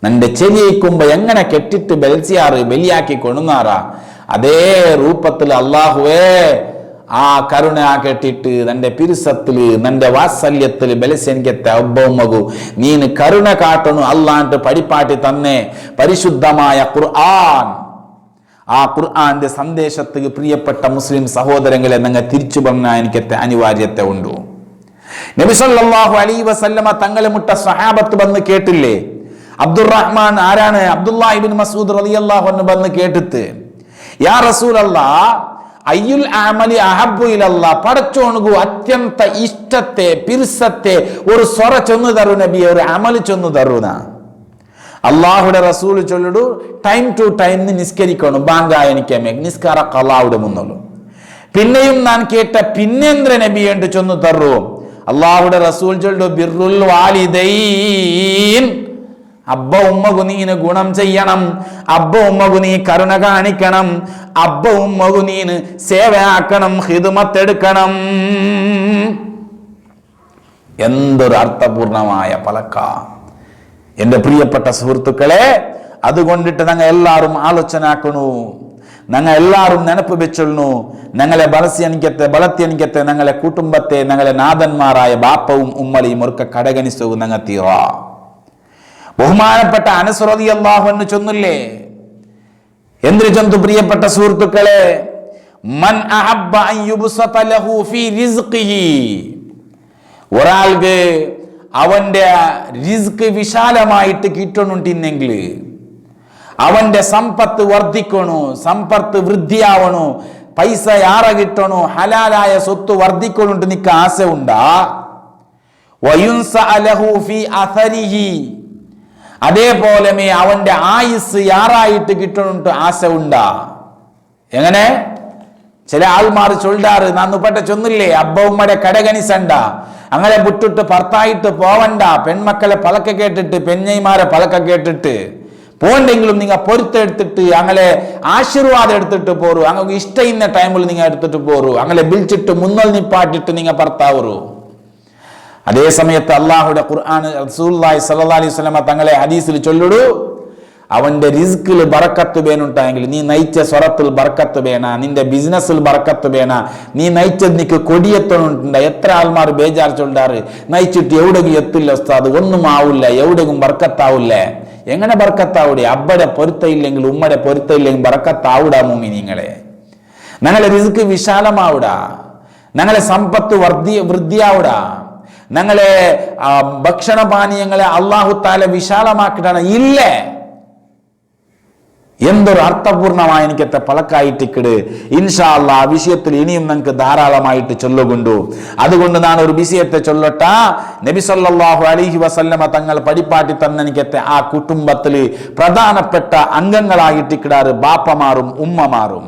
നന്റെ ചെവിയിക്കുമ്പോ എങ്ങനെ കെട്ടിട്ട് ബൽസിയാറ് ബലിയാക്കി കൊണ്ടുന്നാറാ അതേ രൂപത്തിൽ അള്ളാഹുവേ ആ കരുണ കെട്ടിട്ട് നന്റെ പിരിസത്തില് നന്റെ വാത്സല്യത്തില് ബലസെനിക്കത്തെ അബ്ബമകു നീന് കരുണ കാട്ടണു അല്ലാണ്ട് പഠിപ്പാട്ടി തന്നെ പരിശുദ്ധമായ ഖുർആൻ. ആ ഖുർആന്റെ സന്ദേശത്തിന് പ്രിയപ്പെട്ട മുസ്ലിം സഹോദരങ്ങളെ നിങ്ങൾ തിരിച്ചു പറഞ്ഞാൽ എനിക്കത്തെ അനിവാര്യത ഉണ്ടു. നബി സല്ലല്ലാഹു അലൈഹി വസല്ലമ തങ്ങളെ മുട്ട സഹാബത്ത് വന്ന് കേട്ടില്ലേ? അബ്ദുറഹ്മാൻ ആരാണ്? അബ്ദുല്ലാഹ് ഇബ്നു മസ്ഊദ് റളിയല്ലാഹു അൻഹു വന്ന് കേട്ടിട്ട് യാ റസൂലല്ലാഹ് അയ്യുൽ അമലി അഹബ്ബു ഇലല്ലാഹ്, പടച്ചോണുകു അത്യന്ത ഇഷ്ടത്തെ പിർസത്തെ ഒരു സ്വറ ചൊന്നു തരൂ നബിയെ, ഒരു അമൽ ചൊന്നു തരുന്ന. അള്ളാഹുടെ റസൂൽ ചൊല്ലിടു ടൈം ടു ടൈം നിസ്കരിക്കണം, ബാങ്കായനിക്കമേ നിസ്കാര കള്ളാവിടെ മുന്നുള്ളൂ. പിന്നെയും ഞാൻ കേട്ട പിന്നെന്ദ്ര നബി എന്ന് ചൊന്നു തരൂ. അള്ളാഹുടെ റസൂൽ ചൊല്ലു ബിർറുൽ വാലിദൈൻ, അബ്ബ ഉമ്മകു നീന് ഗുണം ചെയ്യണം, അബ്ബ ഉമ്മകു നീ കരുണ കാണിക്കണം, അബ്ബ ഉമ്മകു നീന് സേവയാക്കണം, ഹിദ്മത്തെടുക്കണം. എന്തൊരു അർത്ഥപൂർണമായ പലക്ക എന്റെ പ്രിയപ്പെട്ട സുഹൃത്തുക്കളെ. അതുകൊണ്ടിട്ട് ഞങ്ങൾ എല്ലാവരും ആലോചനാക്കണു, ഞങ്ങൾ എല്ലാവരും നെനപ്പ് വെച്ചൊള്ളു. ഞങ്ങളെ ಬಳಸ್ಯನಿಕತೆ ഞങ്ങളെ കുടുംബത്തെ ഞങ്ങളെ നാഥന്മാരായ ബാപ്പവും ഉമ്മലയും ഒക്കെ കടകണിച്ചു ഞങ്ങൾ തീറ. ബഹുമാനപ്പെട്ട അനസ് റളിയല്ലാഹു അൻഹു ചൊന്നില്ലേ, എന്തിനു ചൊന്തു പ്രിയപ്പെട്ട സുഹൃത്തുക്കളെ, മൻ അഹബ്ബ അൻ യുബ്സത ലഹു ഫീ റിസ്ഖിഹി, ഒരാൾക്ക് അവന്റെ റിസ്ക് വിശാലമായിട്ട് കിട്ടണുണ്ടെങ്കിൽ, അവന്റെ സമ്പത്ത് വർദ്ധിക്കണു, സമ്പത്ത് വൃദ്ധിയാവണു, പൈസ യാറ കിട്ടണു, ഹലാലായ സ്വത്ത് വർദ്ധിക്കണുണ്ട് നിക്ക് ആശ ഉണ്ടാ. വയുൻസഅ ലഹു ഫീ അഥരിഹി, അതേപോലെ അവന്റെ ആയുസ് യാറായിട്ട് കിട്ടണുണ്ട് ആശ ഉണ്ടാ. എങ്ങനെ ചില ആൾമാർ ചൊല്ലാറ്, നന്നുപെട്ട ചൊന്നില്ലേ, അബ്ബ ഉമ്മയുടെ കടകണിസണ്ട, അങ്ങനെ വിട്ടിട്ട് ഭർത്തായിട്ട് പോവണ്ട, പെൺമക്കളെ പലക്ക കേട്ടിട്ട് പെഞ്ഞൈമാരെ പലക്ക കേട്ടിട്ട് പോണ്ടെങ്കിലും നിങ്ങൾ പൊരുത്തെടുത്തിട്ട് അങ്ങനെ ആശീർവാദം എടുത്തിട്ട് പോറു, അങ്ങനെ ഇഷ്ടം ടൈമിൽ നിങ്ങൾ എടുത്തിട്ട് പോറു, അങ്ങനെ വിളിച്ചിട്ട് മുന്നൽ നിപ്പാട്ടിട്ട് നിങ്ങൾ ഭർത്താവറു. അതേ സമയത്ത് അള്ളാഹുടെ ഖുർആൻ റസൂലുള്ളാഹി സ്വല്ലല്ലാഹി അലൈഹി വസല്ലമ തങ്ങളെ ഹദീസിൽ ചൊല്ലിടു, അവന്റെ റിസ്കിൽ ബറക്കത്ത് വേണുണ്ടായെങ്കിൽ, നീ നയിച്ച സ്വറത്തിൽ ബറക്കത്ത് വേണ, നിന്റെ ബിസിനസ്സിൽ ബറക്കത്ത് വേണ, നീ നയിച്ചത് നിക്ക് കൊടിയെത്തണുണ്ട. എത്ര ആൾമാർ ബേജാർ ചൊല്ലാറ്, നയിച്ചിട്ട് എവിടെയും എത്തില്ല ഉസ്താദ്, ഒന്നും ആവില്ല, എവിടെയും ബർക്കത്താവില്ല. എങ്ങനെ ബർക്കത്താവൂടെ? അബ്ബടെ പൊരുത്തയില്ലെങ്കിൽ ഉമ്മടെ പൊരുത്തയില്ലെങ്കിൽ ബർക്കത്താവൂടാ മൂമി നിങ്ങളെ. ഞങ്ങളെ റിസ്ക് വിശാലമാവൂടാ, ഞങ്ങളെ സമ്പത്ത് വൃദ്ധിയാവൂടാ, ഞങ്ങളെ ഭക്ഷണപാനീയങ്ങളെ അള്ളാഹു താല വിശാലമാക്കിട്ടാണ് ഇല്ലേ. എന്തൊരു അർത്ഥപൂർണമായ എനിക്കത്തെ പലക്കായിട്ടിക്കിട്. ഇൻഷാ അല്ലാഹ് ആ വിഷയത്തിൽ ഇനിയും നമുക്ക് ധാരാളമായിട്ട് ചൊല്ലുകൊണ്ടു. അതുകൊണ്ട് ഞാൻ ഒരു വിഷയത്തെ ചൊല്ലട്ട. നബി സല്ലല്ലാഹു അലൈഹി വസല്ലമ തങ്ങൾ പടിപ്പാട്ടി തന്നെനിക്കത്തെ ആ കുടുംബത്തിൽ പ്രധാനപ്പെട്ട അംഗങ്ങളായിട്ടിക്കിടാറ് ബാപ്പമാരും ഉമ്മമാരും.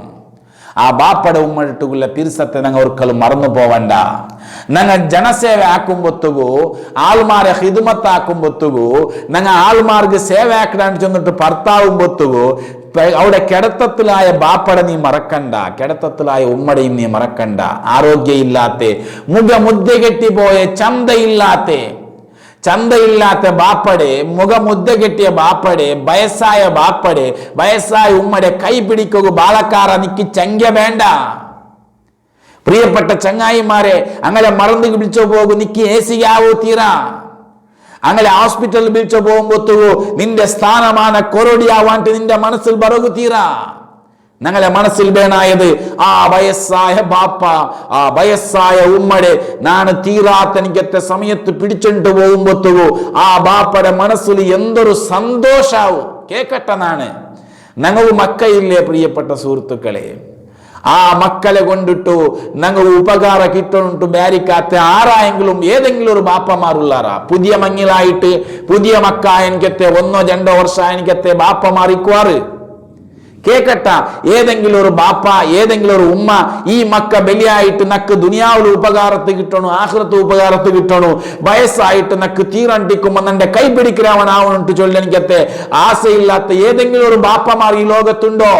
ആ ബാപ്പയുടെ ഉമ്മട്ടുള്ള പിരിസത്തെ ഞങ്ങൾ ഒരിക്കലും മറന്നു പോവണ്ട. ഞങ്ങൾ ജനസേവ ആക്കുമ്പൊത്തുകൂ, ആൾമാരെ ഹിദ്മത്താക്കുമ്പൊത്തുകൂ, ഞങ്ങൾ ആൾമാർക്ക് സേവ ആക്കിടാൻ ചെന്നിട്ട് ഭർത്താവുമ്പൊത്തുകൂ, അവിടെ കിടത്തത്തിലായ ബാപ്പടെ നീ മറക്കണ്ട, കിടത്തത്തിലായ ഉമ്മടയും നീ മറക്കണ്ട. ആരോഗ്യമില്ലാത്ത, മുഖമുദ്ദ കെട്ടിപ്പോയ, ചന്തയില്ലാത്ത ബാപ്പടെ, മുഖമുദ്ദ കെട്ടിയ ബാപ്പടെ, വയസ്സായ ബാപ്പടെ, വയസ്സായ ഉമ്മടെ കൈ പിടിക്കുക ബാലക്കാര നിക്ക് ചങ്ക വേണ്ട. പ്രിയപ്പെട്ട ചങ്ങായിമാരെ, അങ്ങനെ മറന്നു വിളിച്ചോ പോകും, നിക്ക് ഏസിയാവോ തീരാ. അങ്ങനെ ഹോസ്പിറ്റലിൽ വിളിച്ചോ പോകുമ്പോത്തുകോ നിന്റെ സ്ഥാനമാണ് കൊറോടിയാവാണ്ട് നിന്റെ മനസ്സിൽ ബറകു തീരാ. ഞങ്ങളെ മനസ്സിൽ വേണായത് ആ വയസ്സായ ബാപ്പ, ആ വയസ്സായ ഉമ്മടെ നാണ് തീരാത്ത എനിക്കത്തെ സമയത്ത് പിടിച്ചോണ്ട് പോകുമ്പോത്തുകോ ആ ബാപ്പയുടെ മനസ്സിൽ എന്തൊരു സന്തോഷാവും കേക്കട്ടെന്നാണ്. ഞങ്ങൾ മക്കയില്ലേ പ്രിയപ്പെട്ട സുഹൃത്തുക്കളെ, ആ മക്കളെ കൊണ്ടിട്ടു ഞങ്ങൾ ഉപകാര കിട്ടുന്നുണ്ട് ബാരിക്കാത്ത ആരായെങ്കിലും ഏതെങ്കിലും ഒരു ബാപ്പമാരുള്ളാറാ. പുതിയ മങ്ങിലായിട്ട് പുതിയ മക്ക എനിക്കത്തെ 1-2 വർഷം എനിക്കത്തെ ബാപ്പമാറിക്കുവാറ് കേക്കട്ട. ഏതെങ്കിലും ഒരു ബാപ്പ, ഏതെങ്കിലും ഒരു ഉമ്മ ഈ മക്ക ബലിയായിട്ട് നക്ക് ദുനിയാവിൽ ഉപകാരത്ത് കിട്ടണു, ആഖിറത്ത് ഉപകാരത്ത് കിട്ടണു, വയസ്സായിട്ട് നക്ക് തീരണ്ടിക്കുമ്പോ എന്റെ കൈ പിടിക്കാവനാവണിട്ട് ചൊല്ലി എനിക്കത്തെ ആശയില്ലാത്ത ഏതെങ്കിലും ഒരു ബാപ്പമാർ ഈ ലോകത്തുണ്ടോ?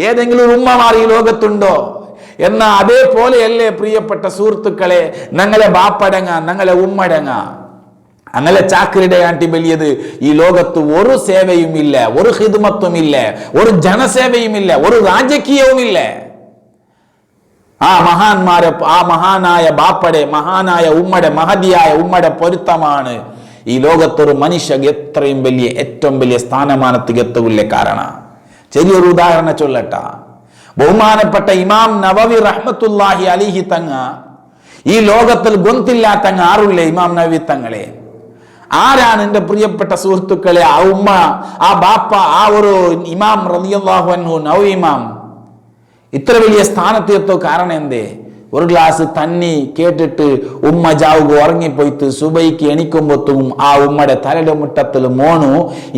ഏതെങ്കിലും ഒരു ഉമ്മമാർ ഈ ലോകത്തുണ്ടോ? എന്നാ അതേപോലെയല്ലേ പ്രിയപ്പെട്ട സുഹൃത്തുക്കളെ ഞങ്ങളെ ബാപ്പടങ്ങ, ഞങ്ങളെ ഉമ്മടങ്ങ, അങ്ങനെ ചാക്രിയുടെ ആട്ടി വലിയത് ഈ ലോകത്ത് ഒരു സേവയും ഇല്ല, ഒരു ഹിദ്മത്തും ഇല്ല, ഒരു ജനസേവയും ഇല്ല, ഒരു രാജകീയവും ഇല്ല. ആ മഹാന്മാരെ, ആ മഹാനായ ബാപ്പടെ, മഹാനായ ഉമ്മടെ, മഹതിയായ ഉമ്മടെ പൊരുത്തമാണ് ഈ ലോകത്തൊരു മനുഷ്യ എത്രയും വലിയ ഏറ്റവും വലിയ സ്ഥാനമാനത്തിൽ എത്തുകയില്ല. കാരണം ചെറിയൊരു ഉദാഹരണം ചൊല്ലട്ട. ബഹുമാനപ്പെട്ട ഇമാം നവവി റഹ്മത്തുള്ളാഹി അലൈഹി തങ്ങ ഈ ലോകത്തിൽ ഗൊന്തില്ലാത്തങ്ങ ആരുമില്ല ഇമാം നവവി തങ്ങളെ. ആരാണ് എന്റെ പ്രിയപ്പെട്ട സുഹൃത്തുക്കളെ? ആ ഉമ്മ, ആ ബാപ്പ, ആ ഒരു ഇമാം റളിയല്ലാഹു അൻഹു നവവി ഇമാം ഇത്ര വലിയ സ്ഥാനത്തെത്തോ കാരണം എന്തേ? ഒരു ഗ്ലാസ് തന്നി കേട്ടിട്ട് ഉമ്മ ജാവുക ഉറങ്ങിപ്പോയിട്ട് സുബൈക്ക് എണിക്കുമ്പോത്തും ആ ഉമ്മയുടെ തലയുടെ മുട്ടത്തിൽ മോണു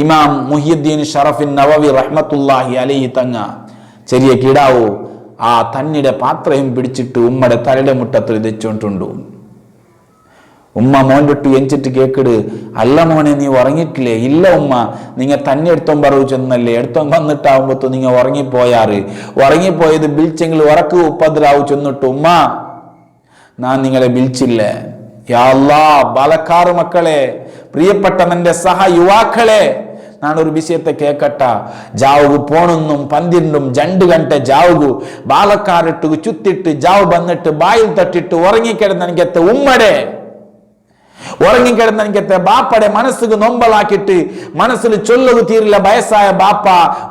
ഇമാം മുഹിയുദ്ദീൻ ഷറഫിൻ നവവി റഹ്മത്തുള്ളാഹി അലൈഹി തങ്ങ ചെറിയ കിടാവു ആ തന്നിയുടെ പാത്രയും പിടിച്ചിട്ട് ഉമ്മയുടെ തലയുടെ മുട്ടത്തിൽ വെച്ചോണ്ടുണ്ടു. ഉമ്മ മോൻ്റെ എഞ്ചിട്ട് കേക്കിട്, അല്ല മോനെ നീ ഉറങ്ങിയിട്ടില്ലേ? ഇല്ല ഉമ്മ, നിങ്ങ തന്നെ എടുത്തോൻ പറവു ചെന്നല്ലേ, എടുത്തോൻ വന്നിട്ടാവുമ്പോ നിങ്ങ ഉറങ്ങിപ്പോയാറ്, ഉറങ്ങിപ്പോയത് ബിൽച്ചെങ്കിൽ ഉറക്ക് ഉപദ്രാവു ചെന്നിട്ട് ഉമ്മ ഞാൻ നിങ്ങളെ ബിൽച്ചില്ലേ. യാ അല്ലാ, ബാലക്കാറ് മക്കളെ, പ്രിയപ്പെട്ട നിന്റെ സഹ യുവാക്കളെ, നാനൊരു വിഷയത്തെ കേക്കട്ട. ജാവുകു പോണൊന്നും 12 2 ഗಂಟೆ ജാവുകു ബാലക്കാരിട്ട് ചുത്തിട്ട് ജാവ് വന്നിട്ട് ബായിൽ തട്ടിട്ട് ഉറങ്ങിക്കിടന്ന് എനിക്കത്തെ ഉമ്മടെ ഉറങ്ങിക്കിടന്ന് എനിക്കത്തെ ബാപ്പടെ മനസ്സിന് നൊമ്പലാക്കിട്ട് മനസ്സിൽ ചൊല്ലു തീരില്ല. വയസ്സായ ബാപ്പ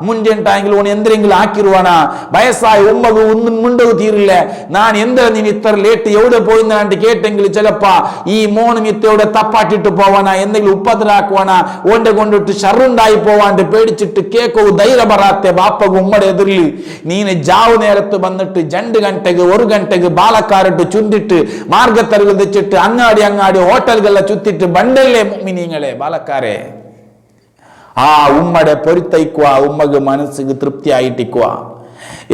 മുൻപെങ്കിൽ ഓൺ എന്തെങ്കിലും ആക്കിരുവാണ, വയസ്സായ ഉമ്മകു ഒന്നും മുണ്ടകു തീരില്ല. ഞാൻ എന്താ നീ ഇത്ര ലേറ്റ് എവിടെ പോയിന്നാണ്ട് കേട്ടെങ്കിൽ ചിലപ്പോ ഈ മോണും ഇത്തയുടെ തപ്പാട്ടിട്ട് പോവാനാ, എന്തെങ്കിലും ഉപദ്രാക്കുവാനാ, ഓന്റെ കൊണ്ടിട്ട് ഷറുണ്ടായി പോവാണ്ട് പേടിച്ചിട്ട് കേക്കവും ധൈര്യം പറയാത്ത ബാപ്പകു ഉമ്മയുടെ എതിരിൽ നീന് ജാവ് നേരത്ത് വന്നിട്ട് 2 ಗಂಟೆಗೆ 1 ಗಂಟೆಗೆ ബാലക്കാരിട്ട് ചുണ്ടിട്ട് മാർഗത്തരുകൾ വെച്ചിട്ട് അങ്ങാടി ഹോട്ടലുകളിലെ ചുറ്റിട്ട് ബണ്ടല്ലേ മുഅ്മിനീങ്ങളെ ബാലക്കാരെ. ആ ഉമ്മയുടെ പൊരുത്തയ്ക്കുക, ഉമ്മക്ക് മനസ്സിക്ക് തൃപ്തിയായിട്ടിക്കുക.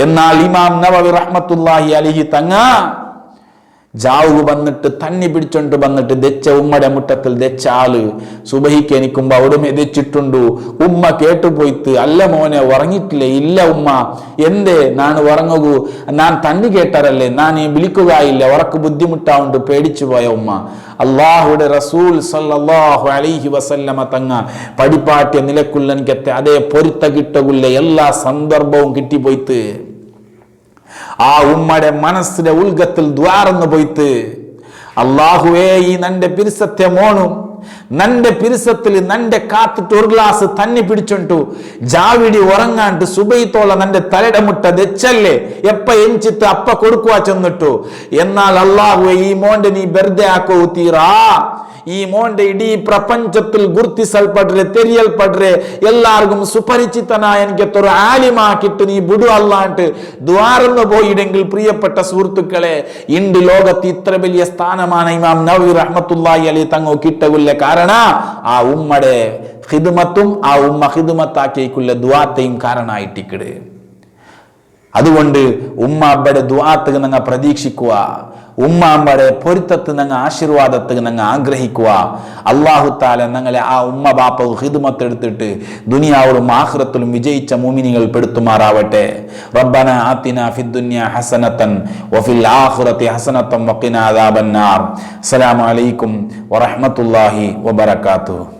എന്നാൽ ഇമാം നവവി റഹ്മത്തുള്ളാഹി അലൈഹി തങ്ങ ജാവുക വന്നിട്ട് തന്നി പിടിച്ചോണ്ട് വന്നിട്ട് ദെച്ച ഉമ്മയുടെ മുട്ടത്തിൽ ദെച്ച ആള് സുബഹിക്ക് എനിക്കുമ്പോ അവിടുമേ ദെച്ചിട്ടുണ്ടു. ഉമ്മ കേട്ടുപോയിത്ത്, അല്ല മോനെ ഉറങ്ങിയിട്ടില്ലേ? ഇല്ല ഉമ്മ, എന്തേ ഞാൻ ഉറങ്ങൂ, ഞാൻ തന്നി കേട്ടാറല്ലേ, ഞാൻ വിളിക്കുകയില്ല, ഉറക്ക് ബുദ്ധിമുട്ടാവുണ്ട് പേടിച്ചു പോയ ഉമ്മ. അള്ളാഹുടെ റസൂൽ സല്ലല്ലാഹു അലൈഹി വസല്ലമ തങ്ങ പടിപ്പാട്ടിയ നിലക്കുള്ളനിക്കത്തെ അതേ പൊരുത്ത കിട്ടുകില്ല എല്ലാ സന്ദർഭവും കിട്ടിപ്പോയിത്ത്. ആ ഉമ്മയുടെ മനസ്സിന്റെ ഉൾഗത്തിൽ ദ്വാരന്ന് പോയിത്ത്, അള്ളാഹുവേ ഈ നന്റെ പിരിസത്തെ മോണും നന്റെ പിരിസത്തിൽ നന്റെ കാത്തിട്ട് ഒരു ഗ്ലാസ് തന്നി പിടിച്ചോണ്ടു ജാവിടി ഉറങ്ങാണ്ട് സുബൈത്തോള നന്റെ തലയുടെ മുട്ട ദെച്ചല്ലേ എപ്പ എഞ്ചിത്ത് അപ്പ കൊടുക്കുവാ ചെന്നിട്ടു. എന്നാൽ അള്ളാഹുവേ ഈ മോന്റെ നീ വെറുതെ ആക്കോ തീറാ, ഈ മോന്റെ ഇടീ പ്രപഞ്ചത്തിൽ ഗുർത്തിസൽപട്രെ തെരിയൽപട്രെ എല്ലാവർക്കും സുപരിചിതനായ എനിക്കൊരു ആലിമാക്കിട്ട് നീ ബുഡു അല്ലാണ്ട് ദ്വാരന്ന് പോയിടെങ്കിൽ പ്രിയപ്പെട്ട സുഹൃത്തുക്കളെ, ഇണ്ട് ലോകത്ത് ഇത്ര വലിയ സ്ഥാനമാണ് ഇമാം നവവി റഹ്മത്തുള്ളാഹി അലൈഹി തങ്ങോ കിട്ടകുല്ല. കാരണ ആ ഉമ്മയുടെ ഖിദ്മത്തും ആ ഉമ്മ ഖിദ്മത്താക്കിക്കുള്ള ദുആത്തെയും കാരണമായിട്ടിക്കട്. അതുകൊണ്ട് ഉമ്മ അബ്ബയുടെ ദുആത്ത് ഞങ്ങൾ പ്രതീക്ഷിക്കുക, ഉമ്മ അമ്മയുടെ പൊരുത്തത്ത് ഞങ്ങൾ ആശീർവാദത്ത് ഞങ്ങൾ ആഗ്രഹിക്കുക. അല്ലാഹു തആല ഞങ്ങളെ ആ ഉമ്മ ബാപ്പ ഖിദ്മത്ത് എടുത്തിട്ട് ദുനിയാവിലും ആഖിറത്തിലും വിജയിച്ച മുഅ്മിനീങ്ങൾ പെടുത്തുമാറാവട്ടെ. റബ്ബന ആതിനാ ഫിദ്ദുനിയ ഹസനതൻ വഫിൽ ആഖിറതി ഹസനതൻ വഖിനാ അദാബന്നാർ. അസ്സലാമു അലൈക്കും വറഹ്മത്തുള്ളാഹി വബറകാതുഹു.